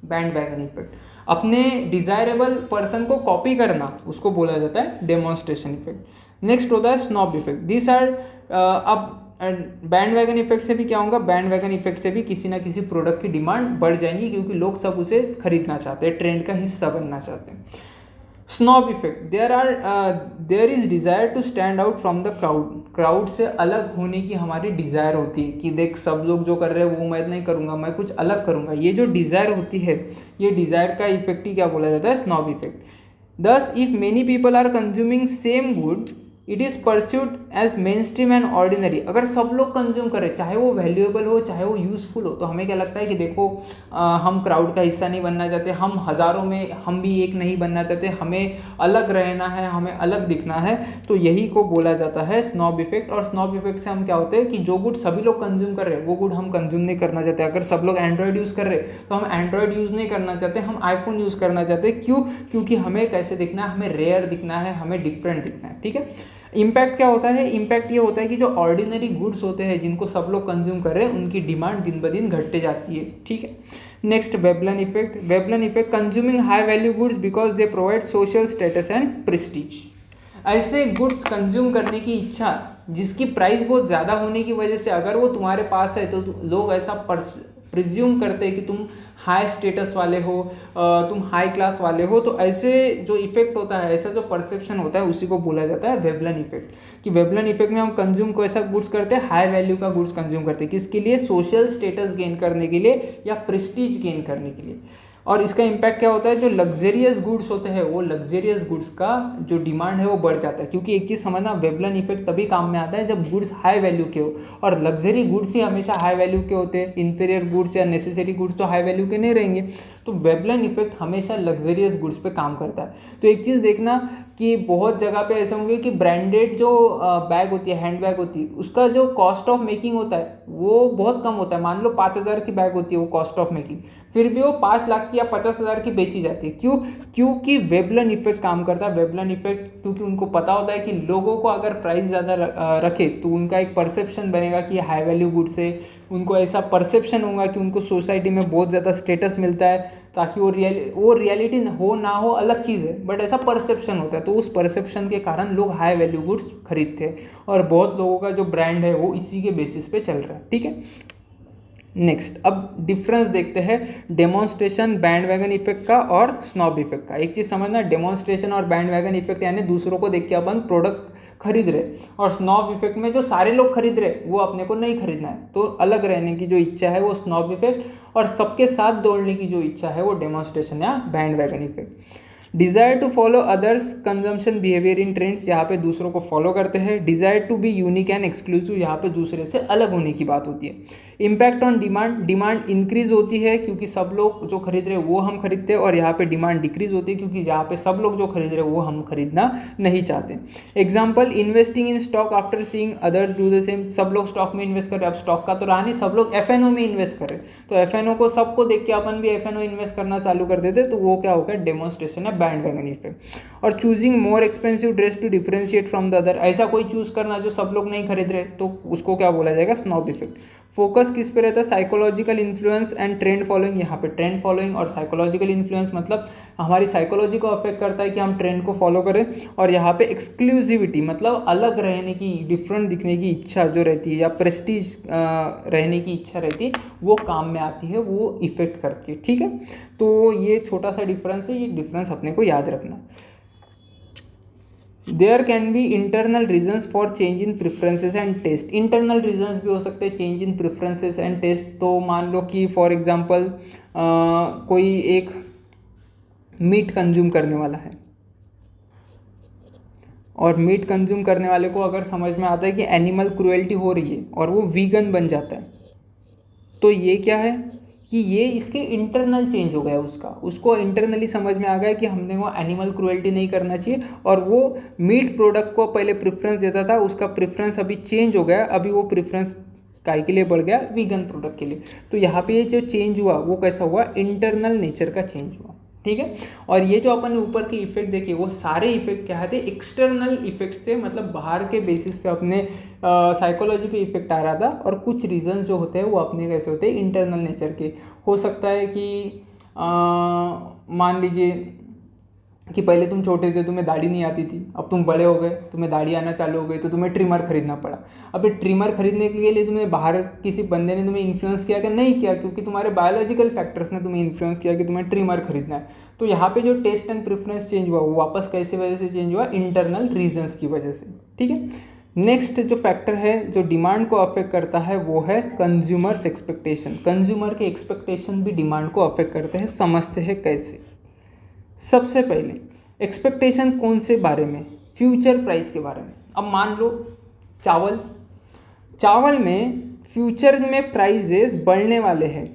बैंड वैगन इफेक्ट, अपने डिज़ायरेबल पर्सन को कॉपी करना उसको बोला जाता है डेमोन्स्ट्रेशन इफेक्ट। नेक्स्ट होता है स्नॉब इफेक्ट। दिस आर अब बैंड वैगन इफेक्ट से भी क्या होगा, बैंड वैगन इफेक्ट से भी किसी ना किसी प्रोडक्ट की डिमांड बढ़ जाएंगी, क्योंकि लोग सब उसे खरीदना चाहते हैं, ट्रेंड का हिस्सा बनना चाहते हैं। Snob effect, there is desire to stand out from the crowd से अलग होने की हमारी डिज़ायर होती है कि देख सब लोग जो कर रहे हैं वो मैं नहीं करूँगा, मैं कुछ अलग करूँगा। ये जो डिज़ायर होती है, ये डिज़ायर का इफेक्ट ही क्या बोला जाता है, snob effect. This if many people are consuming same good, it is perceived as mainstream and ordinary, अगर सब लोग कंज्यूम करें, चाहे वो वैल्यूएबल हो चाहे वो यूज़फुल हो, तो हमें क्या लगता है कि देखो हम क्राउड का हिस्सा नहीं बनना चाहते, हम हज़ारों में हम भी एक नहीं बनना चाहते, हमें अलग रहना है, हमें अलग दिखना है, तो यही को बोला जाता है स्नॉब इफेक्ट। और स्नॉब इफेक्ट से हम क्या होते हैं कि जो गुड सभी लोग कंज्यूम कर रहे हैं वो गुड हम कंज्यूम नहीं करना चाहते। अगर सब लोग एंड्रॉयड यूज़ कर रहे हैं तो हम एंड्रॉयड यूज़ नहीं करना चाहते, हम आईफोन यूज़ करना चाहते हैं। क्यों? क्योंकि हमें कैसे दिखना है, हमें रेयर दिखना है, हमें डिफरेंट दिखना है। ठीक है, इम्पैक्ट क्या होता है? इम्पैक्ट ये होता है कि जो ऑर्डिनरी गुड्स होते हैं जिनको सब लोग कंज्यूम कर रहे हैं उनकी डिमांड दिन ब दिन घटते जाती है। ठीक है, next Veblen effect. Veblen effect, consuming high value goods because they provide social status and Prestige. ऐसे गुड्स कंज्यूम करने की इच्छा जिसकी प्राइस बहुत ज़्यादा होने की वजह से अगर वो तुम्हारे पास है तो लोग ऐसा प्रिज्यूम करते हैं कि तुम हाई स्टेटस वाले हो, तुम हाई क्लास वाले हो। तो ऐसे जो इफेक्ट होता है, ऐसा जो परसेप्शन होता है, उसी को बोला जाता है वेबलन इफेक्ट। कि वेबलन इफेक्ट में हम कंज्यूम को ऐसा गुड्स करते हैं, हाई वैल्यू का गुड्स कंज्यूम करते हैं, किसके लिए? सोशल स्टेटस गेन करने के लिए या प्रेस्टीज गेन करने के लिए। और इसका इम्पैक्ट क्या होता है? जो लग्जरियस गुड्स होते हैं वो लग्जरियस गुड्स का जो डिमांड है वो बढ़ जाता है। क्योंकि एक चीज़ समझना, वेबलन इफेक्ट तभी काम में आता है जब गुड्स हाई वैल्यू के हो, और लग्जरी गुड्स ही हमेशा हाई वैल्यू के होते हैं। इन्फीरियर गुड्स या नेसेसरी गुड्स तो हाई वैल्यू के नहीं रहेंगे। तो वेबलन इफेक्ट हमेशा लग्जरियस गुड्स पे काम करता है। तो एक चीज़ देखना कि बहुत जगह पे ऐसे होंगे कि ब्रांडेड जो बैग होती है, हैंड बैग होती है, उसका जो कॉस्ट ऑफ मेकिंग होता है वो बहुत कम होता है। मान लो 5,000 की बैग होती है वो कॉस्ट ऑफ मेकिंग, फिर भी वो 5 लाख की या 50,000 की बेची जाती है। क्यों? क्योंकि वेबलन इफेक्ट काम करता है। वेबलन इफेक्ट क्योंकि उनको पता होता है कि लोगों को अगर प्राइस ज़्यादा रखे तो उनका एक परसेप्शन बनेगा कि हाई वैल्यू गुड्स है, उनको ऐसा परसेप्शन होगा कि उनको सोसाइटी में बहुत ज़्यादा स्टेटस मिलता है, ताकि वो रियलिटी हो ना हो अलग चीज़ है, बट ऐसा परसेप्शन होता है। तो उस परसेप्शन के कारण लोग हाई वैल्यू गुड्स खरीदते हैं, और बहुत लोगों का जो ब्रांड है वो इसी के बेसिस पे चल रहा है। ठीक है, नेक्स्ट अब डिफरेंस देखते हैं डेमोन्स्ट्रेशन बैंडवैगन इफेक्ट का और स्नॉब इफेक्ट का। एक चीज़ समझना, डेमोन्स्ट्रेशन और बैंडवैगन इफेक्ट यानी दूसरों को देख के अपन प्रोडक्ट खरीद रहे, और स्नॉब इफेक्ट में जो सारे लोग खरीद रहे वो अपने को नहीं खरीदना है, तो अलग रहने की जो इच्छा है वो स्नॉब इफेक्ट, और सबके साथ दौड़ने की जो इच्छा है वो डेमोन्स्ट्रेशन या bandwagon effect. Desire to follow others consumption behaviour in trends, यहाँ पे दूसरों को फॉलो करते हैं। Desire to be unique and exclusive, यहाँ पे दूसरे से अलग होने की बात होती है। Impact on demand, demand increase होती है क्योंकि सब लोग जो खरीद रहे हैं वो हम खरीदते हैं, और यहाँ पे डिमांड डिक्रीज होती है क्योंकि यहाँ पे सब लोग जो खरीद रहे हैं वो हम खरीदना नहीं चाहते। Example, investing in stock after seeing others do the same, सब लोग स्टॉक में इन्वेस्ट कर रहे हैं। अब स्टॉक का तो रहा नहीं, सब लोग एफएनओ में इन्वेस्ट कर रहे हैं, तो एफएनओ को सबको देख के अपन भी एफएनओ इन्वेस्ट करना चालू कर देते, तो वो क्या होगा? डेमोन्स्ट्रेशन है बैंडवैगन इफेक्ट। और choosing more expensive dress to differentiate from the other, ऐसा कोई चूज करना जो सब लोग नहीं खरीद रहे, तो उसको क्या बोला जाएगा? Snob effect. फोकस किस पे रहता है? Psychological influence and trend following. यहाँ पे ट्रेंड फॉलोइंग और साइकोलॉजिकल इन्फ्लुएंस मतलब हमारी साइकोलॉजी को अफेक्ट करता है कि हम ट्रेंड को फॉलो करें, और यहाँ पे एक्सक्लूसिविटी मतलब अलग रहने की, डिफरेंट दिखने की इच्छा जो रहती है या प्रेस्टीज रहने की इच्छा रहती है वो काम में आती है, वो इफेक्ट करती है। ठीक है, तो ये छोटा सा डिफरेंस है, ये डिफरेंस अपने को याद रखना। There can be internal reasons for change in preferences and taste. Internal reasons भी हो सकते हैं change in preferences and taste. तो मान लो कि फॉर एग्जांपल कोई एक मीट कंज्यूम करने वाला है, और मीट कंज्यूम करने वाले को अगर समझ में आता है कि एनिमल क्रुएल्टी हो रही है और वो वीगन बन जाता है, तो ये क्या है कि ये इसके इंटरनल चेंज हो गया, उसको इंटरनली समझ में आ गया कि हमने वो एनिमल क्रुएल्टी नहीं करना चाहिए, और वो मीट प्रोडक्ट को पहले प्रेफरेंस देता था, उसका प्रेफरेंस अभी चेंज हो गया, अभी वो प्रेफरेंस काय के लिए बढ़ गया? वीगन प्रोडक्ट के लिए। तो यहाँ पे ये जो चेंज हुआ वो कैसा हुआ? इंटरनल नेचर का चेंज हुआ। ठीक है, और ये जो अपन ने ऊपर के इफेक्ट देखे वो सारे इफेक्ट क्या थे? एक्सटर्नल इफेक्ट्स थे, मतलब बाहर के बेसिस पे अपने साइकोलॉजी पे इफेक्ट आ रहा था, और कुछ रीजंस जो होते हैं वो अपने कैसे होते हैं? इंटरनल नेचर के। हो सकता है कि मान लीजिए कि पहले तुम छोटे थे, तुम्हें दाढ़ी नहीं आती थी, अब तुम बड़े हो गए, तुम्हें दाढ़ी आना चालू हो गई, तो तुम्हें ट्रिमर खरीदना पड़ा। अब ये ट्रिमर खरीदने के लिए तुम्हें बाहर किसी बंदे ने तुम्हें इन्फ्लुएंस किया कि नहीं किया? क्योंकि तुम्हारे बायोलॉजिकल फैक्टर्स ने तुम्हें इन्फ्लुएंस किया कि तुम्हें ट्रिमर खरीदना है। तो यहाँ पे जो टेस्ट एंड प्रेफरेंस चेंज हुआ वो वापस कैसे वजह से चेंज हुआ? इंटरनल रीजन्स की वजह से। ठीक है, नेक्स्ट जो फैक्टर है जो डिमांड को अफेक्ट करता है वो है कंज्यूमर्स एक्सपेक्टेशन। कंज्यूमर के एक्सपेक्टेशन भी डिमांड को अफेक्ट करते हैं। समझते हैं कैसे। सबसे पहले एक्सपेक्टेशन कौन से बारे में? फ्यूचर प्राइस के बारे में। अब मान लो चावल, चावल में फ्यूचर में प्राइजेस बढ़ने वाले हैं,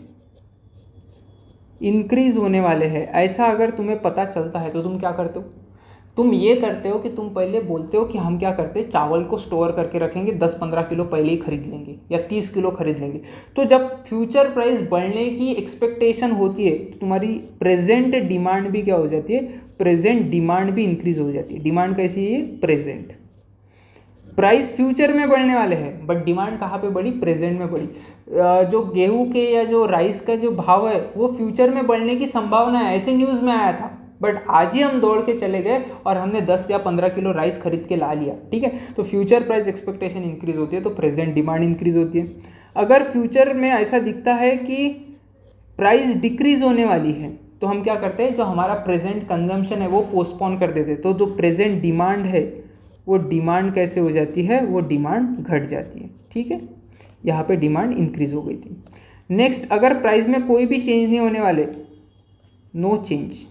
इंक्रीज होने वाले हैं, ऐसा अगर तुम्हें पता चलता है तो तुम क्या करते हो? तुम ये करते हो कि तुम पहले बोलते हो कि हम क्या करते हैं, चावल को स्टोर करके रखेंगे, 10-15 किलो पहले ही खरीद लेंगे या 30 किलो खरीद लेंगे। तो जब फ्यूचर प्राइस बढ़ने की एक्सपेक्टेशन होती है तो तुम्हारी प्रेजेंट डिमांड भी क्या हो जाती है, प्रेजेंट डिमांड भी इंक्रीज हो जाती है। डिमांड कैसी है? प्रेजेंट। प्राइस फ्यूचर में बढ़ने वाले हैं बट डिमांड कहाँ पे बढ़ी? प्रेजेंट में बढ़ी। जो गेहूं के या जो राइस का जो भाव है वो फ्यूचर में बढ़ने की संभावना है, ऐसे न्यूज़ में आया था, बट आज ही हम दौड़ के चले गए और हमने 10 या 15 किलो राइस खरीद के ला लिया। ठीक है, तो फ्यूचर प्राइस एक्सपेक्टेशन इंक्रीज होती है तो प्रेजेंट डिमांड इंक्रीज होती है। अगर फ्यूचर में ऐसा दिखता है कि प्राइस डिक्रीज होने वाली है तो हम क्या करते हैं, जो हमारा प्रेजेंट कंजम्पशन है वो पोस्टपोन कर देते हैं। तो जो प्रेजेंट डिमांड है वो डिमांड कैसे हो जाती है, वो डिमांड घट जाती है। ठीक है, यहाँ पे डिमांड इंक्रीज हो गई थी। नेक्स्ट, अगर प्राइस में कोई भी चेंज नहीं होने वाले, नो चेंज,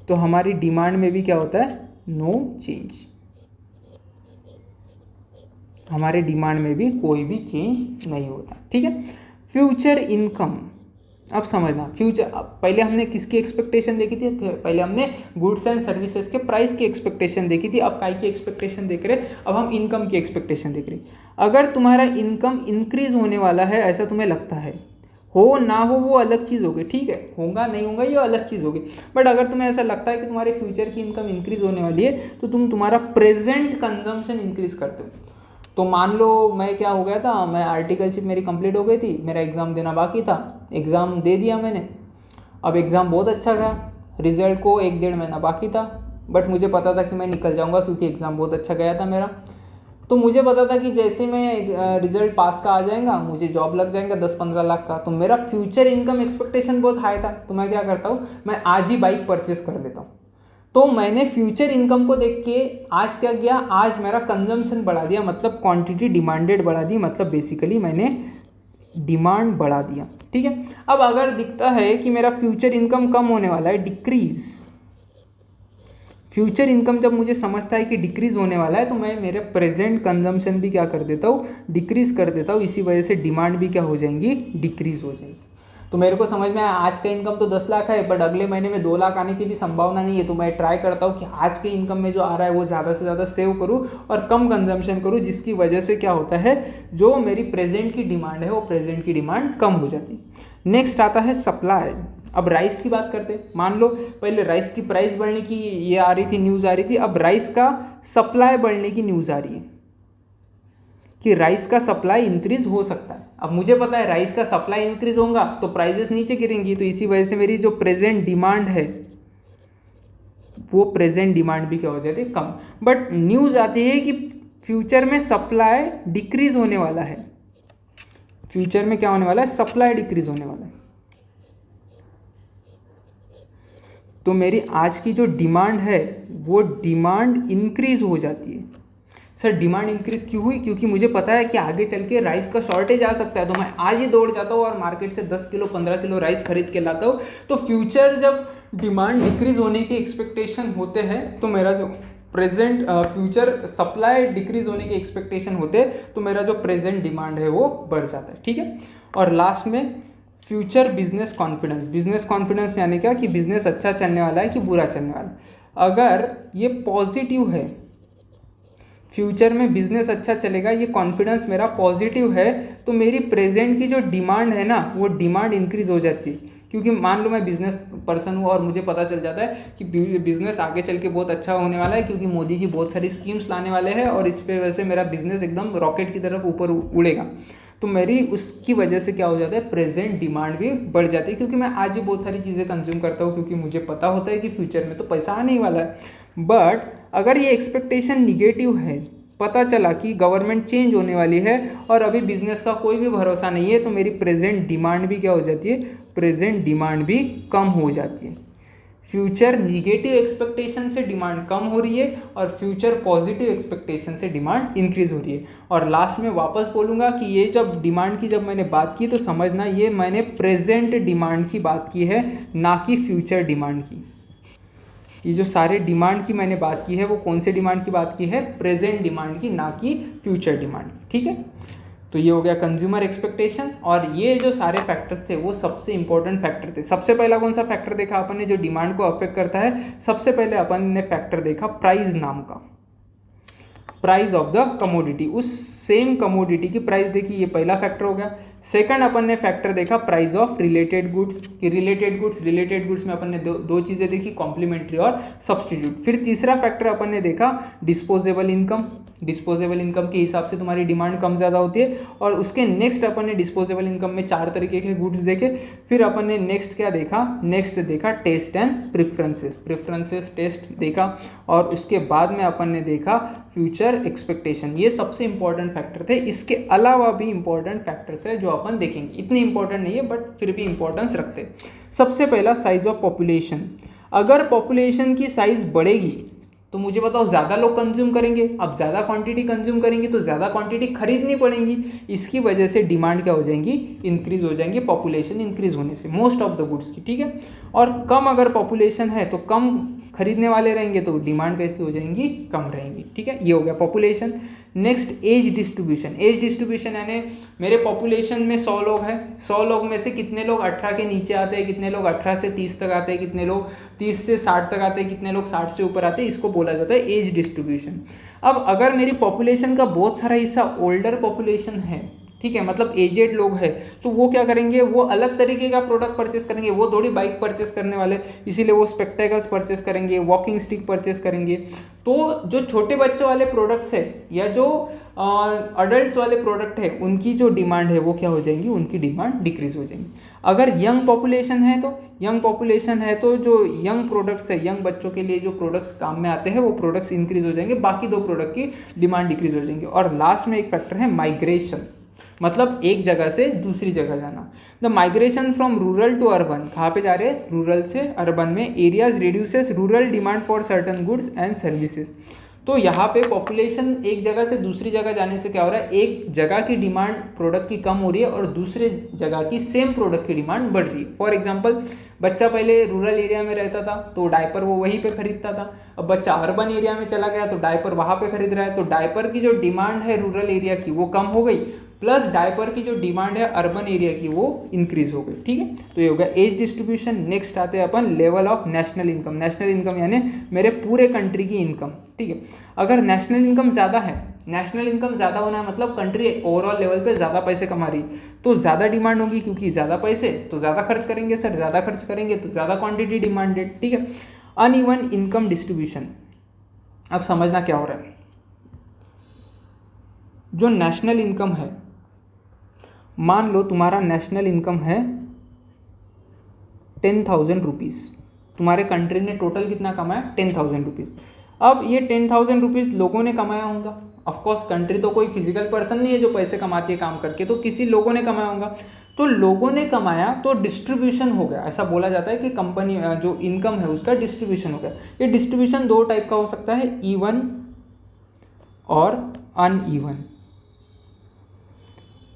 तो हमारी डिमांड में भी क्या होता है? No change. हमारे डिमांड में भी कोई भी चेंज नहीं होता। ठीक है, फ्यूचर इनकम, अब समझना फ्यूचर, पहले हमने किसकी एक्सपेक्टेशन देखी थी? पहले हमने गुड्स एंड सर्विसेज के प्राइस की एक्सपेक्टेशन देखी थी। अब काय की एक्सपेक्टेशन देख रहे? अब हम इनकम की एक्सपेक्टेशन देख रहे। अगर तुम्हारा इनकम इंक्रीज होने वाला है ऐसा तुम्हें लगता है, हो ना हो वो अलग चीज़ होगी, ठीक है, होगा नहीं होगा ये अलग चीज़ होगी, बट अगर तुम्हें ऐसा लगता है कि तुम्हारे फ्यूचर की इनकम इंक्रीज होने वाली है तो तुम तुम्हारा प्रेजेंट कंजम्पशन इंक्रीज करते हो। तो मान लो मैं क्या हो गया था, मैं आर्टिकलशिप मेरी कंप्लीट हो गई थी, मेरा एग्ज़ाम देना बाकी था, एग्ज़ाम दे दिया मैंने। अब एग्ज़ाम बहुत अच्छा गया, रिजल्ट को 1-1.5 महीना बाकी था, बट मुझे पता था कि मैं निकल जाऊंगा क्योंकि एग्ज़ाम बहुत अच्छा गया था मेरा। तो मुझे पता था कि जैसे मैं रिजल्ट पास का आ जाएगा मुझे जॉब लग जाएगा 10-15 लाख का। तो मेरा फ्यूचर इनकम एक्सपेक्टेशन बहुत हाई था, तो मैं क्या करता हूँ, मैं आज ही बाइक परचेस कर लेता हूँ। तो मैंने फ्यूचर इनकम को देख के आज क्या किया, आज मेरा कंजम्पशन बढ़ा दिया, मतलब क्वांटिटी डिमांडेड बढ़ा दी, मतलब बेसिकली मैंने डिमांड बढ़ा दिया। ठीक है, अब अगर दिखता है कि मेरा फ्यूचर इनकम कम होने वाला है, डिक्रीज, फ्यूचर इनकम जब मुझे समझता है कि डिक्रीज होने वाला है तो मैं मेरे प्रेजेंट कंजम्पशन भी क्या कर देता हूँ, डिक्रीज कर देता हूँ। इसी वजह से डिमांड भी क्या हो जाएंगी, डिक्रीज हो जाएगी। तो मेरे को समझ में आया आज का इनकम तो 10 लाख है बट अगले महीने में 2 लाख आने की भी संभावना नहीं है। तो मैं ट्राई करता हूँ कि आज के इनकम में जो आ रहा है वो ज़्यादा से ज़्यादा सेव करूँ और कम कंजम्पशन करूँ, जिसकी वजह से क्या होता है, जो मेरी प्रेजेंट की डिमांड है वो प्रेजेंट की डिमांड कम हो जाती है। नेक्स्ट आता है सप्लाई। अब राइस की बात करते हैं। मान लो पहले राइस की प्राइस बढ़ने की ये आ रही थी, न्यूज़ आ रही थी, अब राइस का सप्लाई बढ़ने की न्यूज़ आ रही है कि राइस का सप्लाई इंक्रीज हो सकता है। अब मुझे पता है राइस का सप्लाई इंक्रीज होगा तो प्राइजेस नीचे गिरेंगी, तो इसी वजह से मेरी जो प्रेजेंट डिमांड है वो प्रेजेंट डिमांड भी क्या हो जाती है, कम। बट न्यूज़ आती है कि फ्यूचर में सप्लाई डिक्रीज होने वाला है, फ्यूचर में क्या होने वाला है, सप्लाई डिक्रीज होने वाला है। तो मेरी आज की जो डिमांड है वो डिमांड इंक्रीज हो जाती है। सर डिमांड इंक्रीज क्यों हुई? क्योंकि मुझे पता है कि आगे चल के राइस का शॉर्टेज आ सकता है, तो मैं आज ही दौड़ जाता हूँ और मार्केट से 10 किलो 15 किलो राइस खरीद के लाता हूँ। तो फ्यूचर जब डिमांड डिक्रीज होने के एक्सपेक्टेशन होते हैं तो मेरा जो प्रेजेंट फ्यूचर सप्लाई डिक्रीज होने के एक्सपेक्टेशन होते हैं तो मेरा जो प्रेजेंट डिमांड है वो बढ़ जाता है। ठीक है, और लास्ट में future business confidence. Business confidence यानी क्या कि बिजनेस अच्छा चलने वाला है कि बुरा चलने वाला है। अगर ये पॉजिटिव है, फ्यूचर में बिजनेस अच्छा चलेगा, ये कॉन्फिडेंस मेरा पॉजिटिव है, तो मेरी प्रेजेंट की जो डिमांड है ना वो डिमांड इंक्रीज हो जाती है। क्योंकि मान लो मैं बिजनेस पर्सन हूँ और मुझे पता चल जाता है कि बिजनेस आगे चल के बहुत अच्छा होने वाला है क्योंकि मोदी जी बहुत सारी स्कीम्स लाने वाले हैं और इस पे वजह से मेरा बिजनेस एकदम रॉकेट की तरफ ऊपर उड़ेगा। तो मेरी उसकी वजह से क्या हो जाता है, प्रेजेंट डिमांड भी बढ़ जाती है क्योंकि मैं आज ही बहुत सारी चीज़ें कंज्यूम करता हूँ क्योंकि मुझे पता होता है कि फ्यूचर में तो पैसा आने ही वाला है। बट अगर ये एक्सपेक्टेशन निगेटिव है, पता चला कि गवर्नमेंट चेंज होने वाली है और अभी बिजनेस का कोई भी भरोसा नहीं है, तो मेरी प्रेजेंट डिमांड भी क्या हो जाती है, प्रेजेंट डिमांड भी कम हो जाती है। फ्यूचर निगेटिव एक्सपेक्टेशन से डिमांड कम हो रही है और फ्यूचर पॉजिटिव एक्सपेक्टेशन से डिमांड इंक्रीज हो रही है। और लास्ट में वापस बोलूँगा कि ये जब डिमांड की जब मैंने बात की तो समझना ये मैंने प्रेजेंट डिमांड की बात की है, ना कि फ्यूचर डिमांड की। ये जो सारे डिमांड की मैंने बात की है वो कौन से डिमांड की बात की है, प्रेजेंट डिमांड की, ना कि फ्यूचर डिमांड की, ठीक है। तो ये हो गया कंज्यूमर एक्सपेक्टेशन, और ये जो सारे फैक्टर्स थे वो सबसे इंपॉर्टेंट फैक्टर थे। सबसे पहला कौन सा फैक्टर देखा अपन ने जो डिमांड को अफेक्ट करता है, सबसे पहले अपन ने फैक्टर देखा प्राइस नाम का, प्राइस ऑफ द कमोडिटी, उस सेम कमोडिटी की प्राइस देखी, ये पहला फैक्टर हो गया। सेकंड अपन ने फैक्टर देखा प्राइस ऑफ रिलेटेड गुड्स, कि रिलेटेड गुड्स में अपन ने दो चीज़ें देखी, कॉम्प्लीमेंट्री और सब्सटीट्यूट। फिर तीसरा फैक्टर अपन ने देखा डिस्पोजेबल इनकम, डिस्पोजेबल इनकम के हिसाब से तुम्हारी डिमांड कम ज़्यादा होती है, और उसके नेक्स्ट अपन ने डिस्पोजेबल इनकम में 4 तरीके के गुड्स देखे। फिर अपन ने नेक्स्ट क्या देखा, नेक्स्ट देखा टेस्ट एंड प्रेफरेंसेस टेस्ट देखा, और उसके बाद में अपन ने देखा फ्यूचर एक्सपेक्टेशन। ये सबसे इंपॉर्टेंट फैक्टर थे। इसके अलावा भी इंपॉर्टेंट फैक्टर्स है जो अपन देखेंगे, इतने इंपॉर्टेंट नहीं है बट फिर भी इंपॉर्टेंस रखते हैं। सबसे पहला साइज ऑफ पॉपुलेशन, अगर पॉपुलेशन की साइज बढ़ेगी तो मुझे बताओ ज़्यादा लोग कंज्यूम करेंगे, अब ज़्यादा क्वांटिटी कंज्यूम करेंगे तो ज़्यादा क्वांटिटी खरीदनी पड़ेंगी, इसकी वजह से डिमांड क्या हो जाएंगी, इंक्रीज हो जाएंगी, पॉपुलेशन इंक्रीज होने से मोस्ट ऑफ द गुड्स की, ठीक है। और कम अगर पॉपुलेशन है तो कम खरीदने वाले रहेंगे तो डिमांड कैसी हो जाएंगी, कम रहेंगी, ठीक है। ये हो गया population. Next age distribution, age distribution यानी मेरे पॉपुलेशन में 100 लोग हैं, 100 लोग में से कितने लोग 18 के नीचे आते हैं, कितने लोग 18 से 30 तक आते हैं, कितने लोग 30 से 60 तक आते हैं, कितने लोग 60 से ऊपर आते हैं, इसको बोला जाता है एज डिस्ट्रीब्यूशन। अब अगर मेरी पॉपुलेशन का बहुत सारा हिस्सा ओल्डर पॉपुलेशन है, ठीक है, मतलब एजेड लोग हैं, तो वो क्या करेंगे, वो अलग तरीके का प्रोडक्ट परचेस करेंगे, वो थोड़ी बाइक परचेस करने वाले, इसीलिए वो स्पेक्टेकल्स परचेस करेंगे, वॉकिंग स्टिक परचेस करेंगे। तो जो छोटे बच्चों वाले प्रोडक्ट्स है या जो अडल्ट्स वाले प्रोडक्ट है उनकी जो डिमांड है वो क्या हो जाएंगी, उनकी डिमांड डिक्रीज हो जाएंगी। अगर यंग पॉपुलेशन है तो जो यंग प्रोडक्ट्स है, यंग बच्चों के लिए जो प्रोडक्ट्स काम में आते हैं वो प्रोडक्ट्स इंक्रीज हो जाएंगे, बाकी 2 प्रोडक्ट की डिमांड डिक्रीज हो जाएंगी। और लास्ट में एक फैक्टर है माइग्रेशन, मतलब एक जगह से दूसरी जगह जाना। The migration from rural to urban, कहाँ पे जा रहे हैं, रूरल से अर्बन में। Areas reduces rural demand for certain goods and services. तो यहाँ पे पॉपुलेशन एक जगह से दूसरी जगह जाने से क्या हो रहा है, एक जगह की डिमांड प्रोडक्ट की कम हो रही है और दूसरे जगह की सेम प्रोडक्ट की डिमांड बढ़ रही है। फॉर एग्जांपल, बच्चा पहले रूरल एरिया में रहता था तो डायपर वो वहीं पे खरीदता था, अब बच्चा अर्बन एरिया में चला गया तो डायपर वहाँ पे खरीद रहा है, तो डायपर की जो डिमांड है रूरल एरिया की वो कम हो गई, प्लस डायपर की जो डिमांड है अर्बन एरिया की वो इंक्रीज हो गई, ठीक है। तो ये हो गया एज डिस्ट्रीब्यूशन। नेक्स्ट आते हैं अपन level of national income. National income यानी मेरे पूरे कंट्री की इनकम, ठीक है। अगर नेशनल इनकम ज़्यादा है, नेशनल इनकम ज़्यादा होना है मतलब कंट्री ओवरऑल लेवल पे ज़्यादा पैसे कमा रही, तो ज़्यादा डिमांड होगी, क्योंकि ज़्यादा पैसे तो ज़्यादा खर्च करेंगे सर, ज़्यादा खर्च करेंगे तो ज़्यादा क्वांटिटी डिमांडेड, ठीक है। अनइवन इनकम डिस्ट्रीब्यूशन, अब समझना क्या हो रहा है। जो नेशनल इनकम है, मान लो तुम्हारा नेशनल इनकम है 10,000 रुपीज़, तुम्हारे कंट्री ने टोटल कितना कमाया, 10,000 रुपीज़। अब ये 10,000 रुपीज़ लोगों ने कमाया होगा, ऑफकोर्स कंट्री तो कोई फिजिकल पर्सन नहीं है जो पैसे कमाती है काम करके, तो किसी लोगों ने कमाया होगा। तो लोगों ने कमाया तो डिस्ट्रीब्यूशन हो गया, ऐसा बोला जाता है कि कंपनी जो इनकम है उसका डिस्ट्रीब्यूशन हो गया। ये डिस्ट्रीब्यूशन 2 टाइप का हो सकता है, इवन और अनइवन।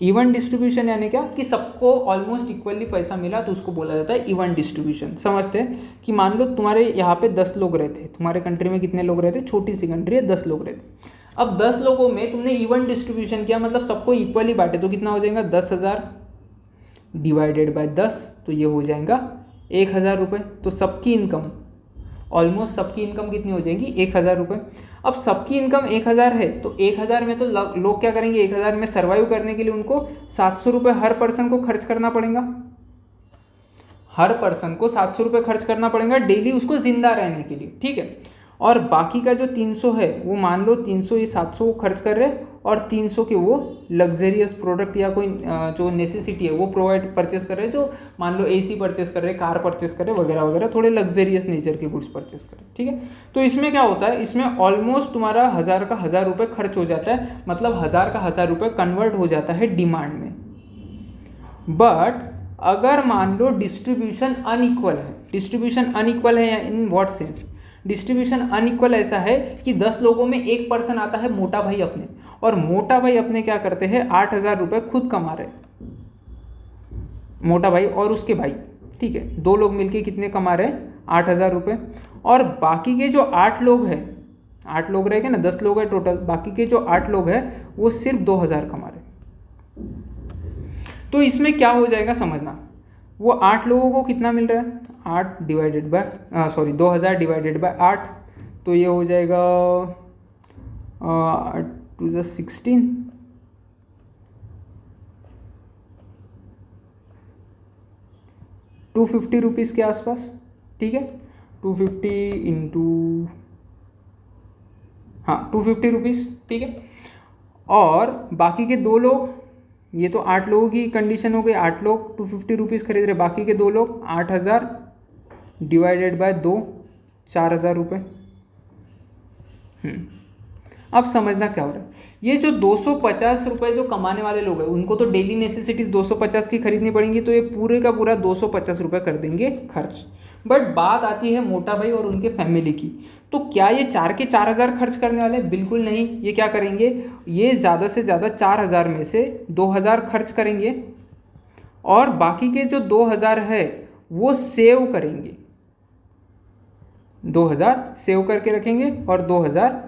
इवन डिस्ट्रीब्यूशन यानी क्या, कि सबको ऑलमोस्ट इक्वली पैसा मिला तो उसको बोला जाता है इवन डिस्ट्रीब्यूशन। समझते हैं कि मान लो तुम्हारे यहाँ पे 10 लोग रहते, तुम्हारे कंट्री में कितने लोग रहते, छोटी सी कंट्री है, 10 लोग रहते। अब 10 लोगों में तुमने इवन डिस्ट्रीब्यूशन किया, मतलब सबको इक्वली बांटे, तो कितना हो जाएगा, 10,000 डिवाइडेड बाय 10, तो ये हो जाएगा 1,000 रुपये। तो सबकी इनकम, ऑलमोस्ट सबकी इनकम कितनी हो जाएगी, 1,000 रुपये। अब सबकी इनकम 1,000 है तो 1,000 में तो लोग क्या करेंगे, 1,000 में सर्वाइव करने के लिए उनको 700 रुपये हर पर्सन को खर्च करना पड़ेगा, हर पर्सन को 700 रुपये खर्च करना पड़ेगा डेली उसको जिंदा रहने के लिए, ठीक है। और बाकी का जो 300 है वो मान लो 300 ये 700 को खर्च कर रहे और 300 के वो लग्जरियस प्रोडक्ट या कोई जो नेसेसिटी है वो परचेस कर रहे हैं, जो मान लो एसी परचेस कर रहे हैं, कार परचेस कर रहे हैं वगैरह वगैरह, थोड़े लग्जरियस नेचर के गुड्स परचेस कर रहे हैं, ठीक है। तो इसमें क्या होता है, इसमें ऑलमोस्ट तुम्हारा 1,000 का 1,000 रुपये खर्च हो जाता है, मतलब 1,000 का 1,000 रुपये कन्वर्ट हो जाता है डिमांड में। बट अगर मान लो डिस्ट्रीब्यूशन अनइक्वल है, डिस्ट्रीब्यूशन अनइक्वल है in what sense, distribution unequal ऐसा है कि 10 लोगों में एक पर्सन आता है मोटा भाई अपने, और मोटा भाई अपने क्या करते हैं, 8,000 रुपये खुद कमा रहे, मोटा भाई और उसके भाई, ठीक है, 2 लोग मिलके कितने कमा रहे हैं, 8,000 रुपये। और बाकी के जो 8 लोग हैं, 8 लोग रहेंगे ना, 10 लोग हैं टोटल, बाकी के जो 8 लोग हैं वो सिर्फ 2000 कमा रहे। तो इसमें क्या हो जाएगा समझना, वो 8 लोगों को कितना मिल रहा है, 8 डिवाइडेड बाय 2000 डिवाइडेड बाय 8, तो ये हो जाएगा 2 + 16, 250 रुपीज़ के आसपास, ठीक है। 250 इंटू, हाँ 250 रुपीज़, ठीक है। और बाकी के 2 लोग, ये तो 8 लोगों की कंडीशन हो गई, 8 लोग 250 रुपीज़ खरीद रहे, बाकी के 2 लोग 8000 डिवाइडेड बाय 2, 4000 रुपये। अब समझना क्या हो रहा है, ये जो 250 रुपये जो कमाने वाले लोग हैं उनको तो डेली नेसेसिटीज़ 250 की खरीदनी पड़ेंगी, तो ये पूरे का पूरा 250 रुपये कर देंगे खर्च। बट बात आती है मोटा भाई और उनके फैमिली की, तो क्या ये 4 के 4000 खर्च करने वाले? बिल्कुल नहीं। ये क्या करेंगे, ये ज़्यादा से ज़्यादा 4000 में से 2000 खर्च करेंगे और बाकी के जो 2000 है वो सेव करेंगे, 2000 सेव करके रखेंगे और 2000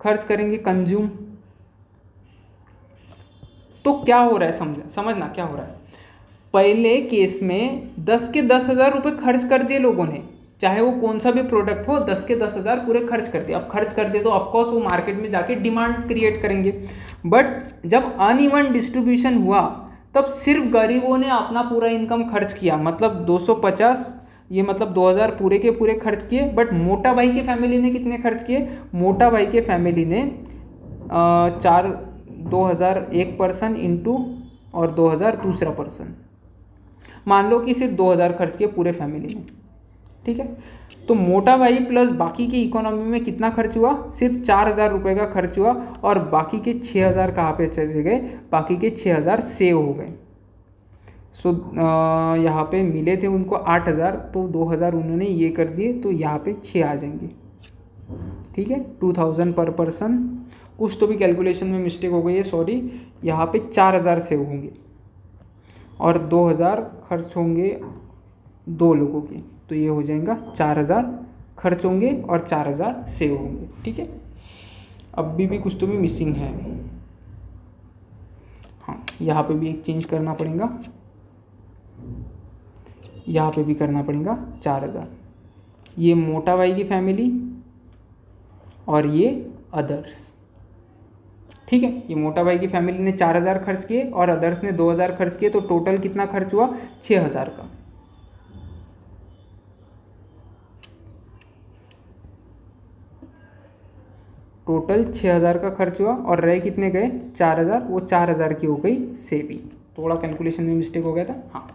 खर्च करेंगे कंज्यूम। तो क्या हो रहा है, समझना क्या हो रहा है। पहले केस में 10 के 10,000 रुपये खर्च कर दिए लोगों ने, चाहे वो कौन सा भी प्रोडक्ट हो, 10 के 10,000 पूरे खर्च कर दिए। अब खर्च कर दिए तो ऑफकोर्स वो मार्केट में जाके डिमांड क्रिएट करेंगे। बट जब अनइवन डिस्ट्रीब्यूशन हुआ तब सिर्फ गरीबों ने अपना पूरा इनकम खर्च किया, मतलब 250, ये मतलब 2000 पूरे के पूरे खर्च किए। बट मोटा भाई की फैमिली ने कितने खर्च किए? मोटा भाई के फैमिली ने 2000 एक पर्सन इंटू और 2000 दूसरा पर्सन, मान लो कि सिर्फ 2000 खर्च किए पूरे फैमिली ने, ठीक है। तो मोटा भाई प्लस बाकी की इकोनॉमी में कितना खर्च हुआ? सिर्फ 4000 रुपये का खर्च हुआ और बाकी के 6000 कहाँ पे चले गए? बाकी के 6000 सेव हो गए। सो यहाँ पे मिले थे उनको 8000, तो 2000 उन्होंने ये कर दिए, तो यहाँ पे 6 आ जाएंगे, ठीक है। 2000 पर पर्सन, कुछ तो भी कैलकुलेशन में मिस्टेक हो गई है, सॉरी। यहाँ पे 4000 सेव होंगे और 2000 खर्च होंगे 2 लोगों के, तो ये हो जाएगा 4000 खर्च होंगे और 4000 सेव होंगे, ठीक है। अभी भी कुछ तो भी मिसिंग है, हाँ यहाँ पे भी एक चेंज करना पड़ेगा, यहाँ पे भी करना पड़ेगा 4000। ये मोटा भाई की फैमिली और ये अदर्स, ठीक है। ये मोटा भाई की फैमिली ने 4000 खर्च किए और अदर्स ने 2000 खर्च किए, तो टोटल कितना खर्च हुआ? 6000 का। टोटल 6000 का खर्च हुआ और रह कितने गए? 4000। वो 4000 की हो गई सेविंग। थोड़ा कैलकुलेशन में मिस्टेक हो गया था, हाँ।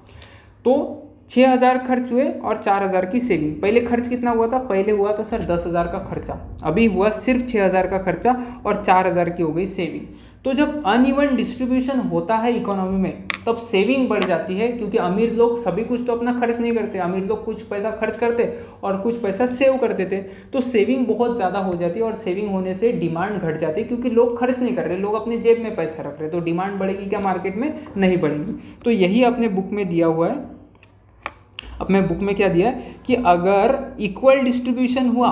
तो 6000 खर्च हुए और 4000 की सेविंग। पहले खर्च कितना हुआ था? पहले हुआ था सर 10,000 का खर्चा, अभी हुआ सिर्फ 6000 का खर्चा और 4000 की हो गई सेविंग। तो जब अनइवन डिस्ट्रीब्यूशन होता है इकोनॉमी में तब सेविंग बढ़ जाती है, क्योंकि अमीर लोग सभी कुछ तो अपना खर्च नहीं करते, अमीर लोग कुछ पैसा खर्च करते और कुछ पैसा सेव कर देते, तो सेविंग बहुत ज़्यादा हो जाती है और सेविंग होने से डिमांड घट जाती है, क्योंकि लोग खर्च नहीं कर रहे, लोग अपने जेब में पैसा रख रहे, तो डिमांड बढ़ेगी क्या मार्केट में? नहीं बढ़ेगी। तो यही अपने बुक में दिया हुआ है। अब मैं बुक में क्या दिया है कि अगर इक्वल डिस्ट्रीब्यूशन हुआ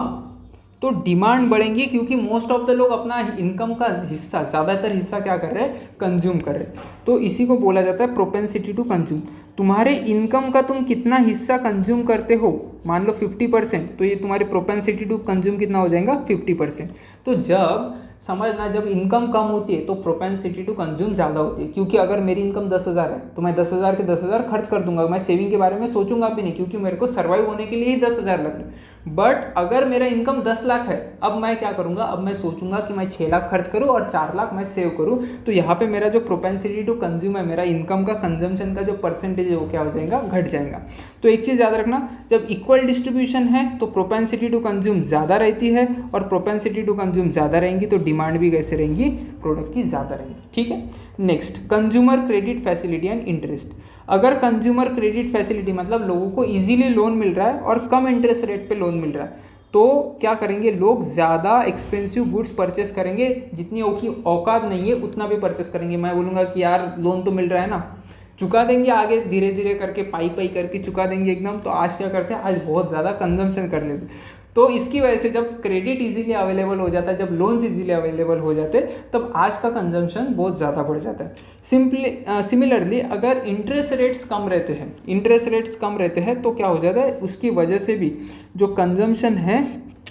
तो डिमांड बढ़ेंगी, क्योंकि मोस्ट ऑफ द लोग अपना इनकम का हिस्सा, ज़्यादातर हिस्सा क्या कर रहे हैं? कंज्यूम कर रहे हैं। तो इसी को बोला जाता है प्रोपेंसिटी टू कंज्यूम। तुम्हारे इनकम का तुम कितना हिस्सा कंज्यूम करते हो, मान लो 50%, तो ये तुम्हारी प्रोपेंसिटी टू कंज्यूम कितना हो जाएगा? 50%। तो जब समझना, जब इनकम कम होती है तो प्रोपेंसिटी टू कंज्यूम ज़्यादा होती है, क्योंकि अगर मेरी इनकम 10,000 है तो मैं 10,000 के 10,000 खर्च कर दूंगा, मैं सेविंग के बारे में सोचूंगा भी नहीं, क्योंकि मेरे को सर्वाइव होने के लिए ही 10,000 लग रहे हैं। बट अगर मेरा इनकम 10 लाख है, अब मैं क्या करूंगा? अब मैं सोचूंगा कि मैं 6 लाख खर्च करूं और 4 लाख मैं सेव करूं, तो यहाँ पे मेरा जो प्रोपेंसिटी टू कंज्यूम है, मेरा इनकम का कंजम्पशन का जो परसेंटेज है वो क्या हो जाएगा? घट जाएगा। तो एक चीज़ याद रखना, जब इक्वल डिस्ट्रीब्यूशन है तो प्रोपेंसिटी टू कंज्यूम ज़्यादा रहती है, और प्रोपेंसिटी टू कंज्यूम ज़्यादा रहेंगी तो डिमांड भी कैसे रहेंगी? प्रोडक्ट की ज़्यादा रहेंगी, ठीक है। Next, consumer credit facility and interest. अगर कंज्यूमर क्रेडिट फैसिलिटी मतलब लोगों को इजीली लोन मिल रहा है और कम इंटरेस्ट रेट पे लोन मिल रहा है, तो क्या करेंगे? लोग ज़्यादा एक्सपेंसिव गुड्स परचेस करेंगे, जितनी की औकात नहीं है उतना भी परचेस करेंगे। मैं बोलूँगा कि यार लोन तो मिल रहा है ना, चुका देंगे, आगे धीरे धीरे करके पाई करके चुका देंगे एकदम। तो आज क्या करते हैं? आज बहुत ज़्यादा कंजम्पशन कर लेते हैं। तो इसकी वजह से जब क्रेडिट इजीली अवेलेबल हो जाता है, जब लोन्स इजीली अवेलेबल हो जाते हैं, तब आज का कंजम्पशन बहुत ज़्यादा बढ़ जाता है। सिमिलरली अगर इंटरेस्ट रेट्स कम रहते हैं तो क्या हो जाता है, उसकी वजह से भी जो कंजम्पशन है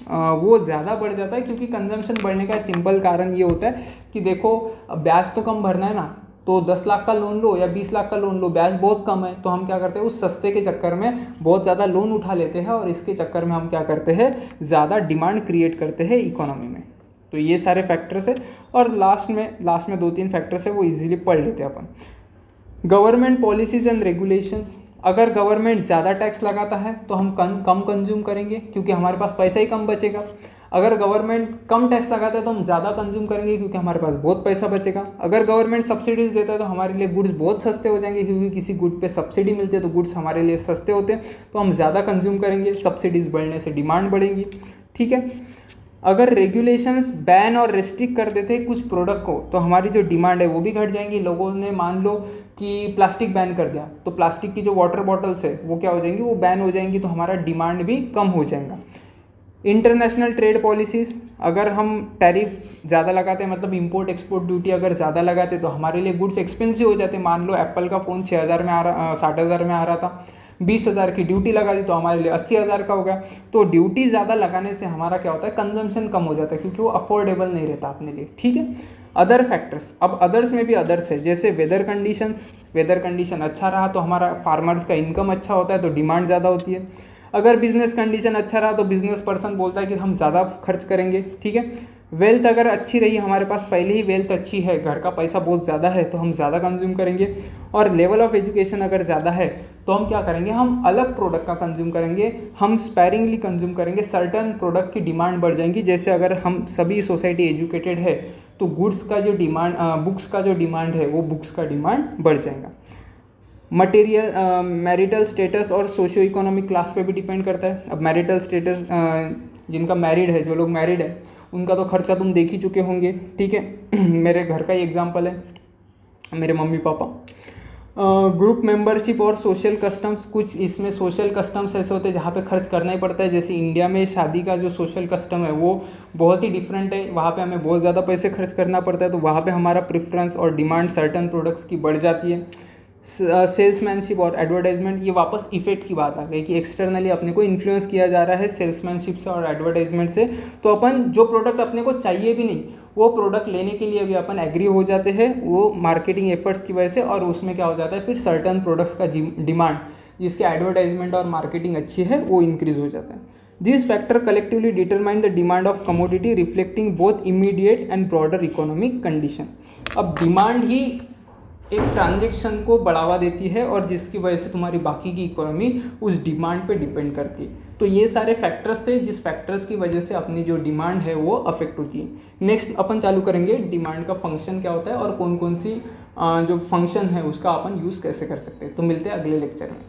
वो ज़्यादा बढ़ जाता है। क्योंकि कंजम्पशन बढ़ने का सिंपल कारण ये होता है कि देखो ब्याज तो कम भरना है ना, तो 10 लाख का लोन लो या 20 लाख का लोन लो, ब्याज बहुत कम है, तो हम क्या करते हैं उस सस्ते के चक्कर में बहुत ज़्यादा लोन उठा लेते हैं और इसके चक्कर में हम क्या करते हैं, ज़्यादा डिमांड क्रिएट करते हैं इकोनॉमी में। तो ये सारे फैक्टर्स है। और लास्ट में 2-3 फैक्टर्स है, वो इजीली पढ़ लेते हैं अपन। Government policies and regulations. अगर गवर्नमेंट ज़्यादा टैक्स लगाता है तो हम कम कंज्यूम करेंगे क्योंकि हमारे पास पैसा ही कम बचेगा। अगर गवर्नमेंट कम टैक्स लगाता है तो हम ज़्यादा कंज्यूम करेंगे क्योंकि हमारे पास बहुत पैसा बचेगा। अगर गवर्नमेंट सब्सिडीज़ देता है तो हमारे लिए गुड्स बहुत सस्ते हो जाएंगे क्योंकि किसी गुड पे सब्सिडी मिलती है तो गुड्स हमारे लिए सस्ते होते हैं, तो हम ज़्यादा कंज्यूम करेंगे, सब्सिडीज़ बढ़ने से डिमांड बढ़ेगी। ठीक है। अगर रेगुलेशंस बैन और रेस्ट्रिक्ट कर देते हैं कुछ प्रोडक्ट को तो हमारी जो डिमांड है वो भी घट जाएंगी। लोगों ने मान लो कि प्लास्टिक बैन कर दिया तो प्लास्टिक की जो वाटर बॉटल्स है वो क्या हो जाएंगी, वो बैन हो जाएंगी, तो हमारा डिमांड भी कम हो जाएगा। इंटरनेशनल ट्रेड पॉलिसीज़, अगर हम टैरिफ ज़्यादा लगाते हैं, मतलब इंपोर्ट एक्सपोर्ट ड्यूटी अगर ज़्यादा लगाते तो हमारे लिए गुड्स एक्सपेंसिव हो जाते। मान लो एप्पल का फ़ोन 6,000 में 60,000 में आ रहा था, 20,000 की ड्यूटी लगा दी तो हमारे लिए 80,000 का हो गया। तो ड्यूटी ज़्यादा लगाने से हमारा क्या होता है, कंजम्पशन कम हो जाता है क्योंकि वो अफोर्डेबल नहीं रहता अपने लिए। ठीक है। अदर फैक्टर्स, अब अदर्स में भी अदर्स है, जैसे वेदर कंडीशन अच्छा रहा तो हमारा फार्मर्स का इनकम अच्छा होता है तो डिमांड ज़्यादा होती है। अगर बिजनेस कंडीशन अच्छा रहा तो बिजनेस पर्सन बोलता है कि हम ज़्यादा खर्च करेंगे। ठीक है। वेल्थ अगर अच्छी रही, हमारे पास पहले ही वेल्थ अच्छी है, घर का पैसा बहुत ज़्यादा है तो हम ज़्यादा कंज्यूम करेंगे। और लेवल ऑफ एजुकेशन अगर ज़्यादा है तो हम क्या करेंगे, हम अलग प्रोडक्ट का कंज्यूम करेंगे, हम स्पैरिंगली कंज्यूम करेंगे, सर्टन प्रोडक्ट की डिमांड बढ़ जाएंगी। जैसे अगर हम सभी सोसाइटी एजुकेटेड है तो गुड्स का जो डिमांड, बुक्स का जो डिमांड है वो बुक्स का डिमांड बढ़ जाएगा। मटेरियल मैरिटल स्टेटस और सोशियो इकोनॉमिक क्लास पे भी डिपेंड करता है। अब मैरिटल स्टेटस, जिनका मैरिड है, जो लोग मैरिड है उनका तो खर्चा तुम देख ही चुके होंगे। ठीक है। मेरे घर का ही एग्जांपल है, मेरे मम्मी पापा। ग्रुप मेंबरशिप और सोशल कस्टम्स, कुछ इसमें सोशल कस्टम्स ऐसे होते हैं जहाँ पे खर्च करना ही पड़ता है। जैसे इंडिया में शादी का जो सोशल कस्टम है वो बहुत ही डिफरेंट है, वहाँ पे हमें बहुत ज़्यादा पैसे खर्च करना पड़ता है, तो वहाँ पे हमारा प्रेफरेंस और डिमांड सर्टन प्रोडक्ट्स की बढ़ जाती है। सेल्समैनशिप और एडवर्टाइजमेंट, ये वापस इफेक्ट की बात आ गई कि एक्सटर्नली अपने को इन्फ्लुएंस किया जा रहा है सेल्समैनशिप से और एडवर्टाइजमेंट से, तो अपन जो प्रोडक्ट अपने को चाहिए भी नहीं वो प्रोडक्ट लेने के लिए भी अपन एग्री हो जाते हैं वो मार्केटिंग एफर्ट्स की वजह से। और उसमें क्या हो जाता है, फिर सर्टन प्रोडक्ट्स का डिमांड जिसके एडवर्टाइजमेंट और मार्केटिंग अच्छी है वो इंक्रीज हो जाता है। This factor collectively determine the demand of commodity reflecting both immediate and broader economic condition. अब डिमांड ही एक ट्रांजैक्शन को बढ़ावा देती है और जिसकी वजह से तुम्हारी बाकी की इकोनॉमी उस डिमांड पे डिपेंड करती है। तो ये सारे फैक्टर्स थे जिस फैक्टर्स की वजह से अपनी जो डिमांड है वो अफेक्ट होती है। नेक्स्ट अपन चालू करेंगे डिमांड का फंक्शन क्या होता है और कौन कौन सी जो फंक्शन है उसका अपन यूज़ कैसे कर सकते हैं। तो मिलते हैं अगले लेक्चर में।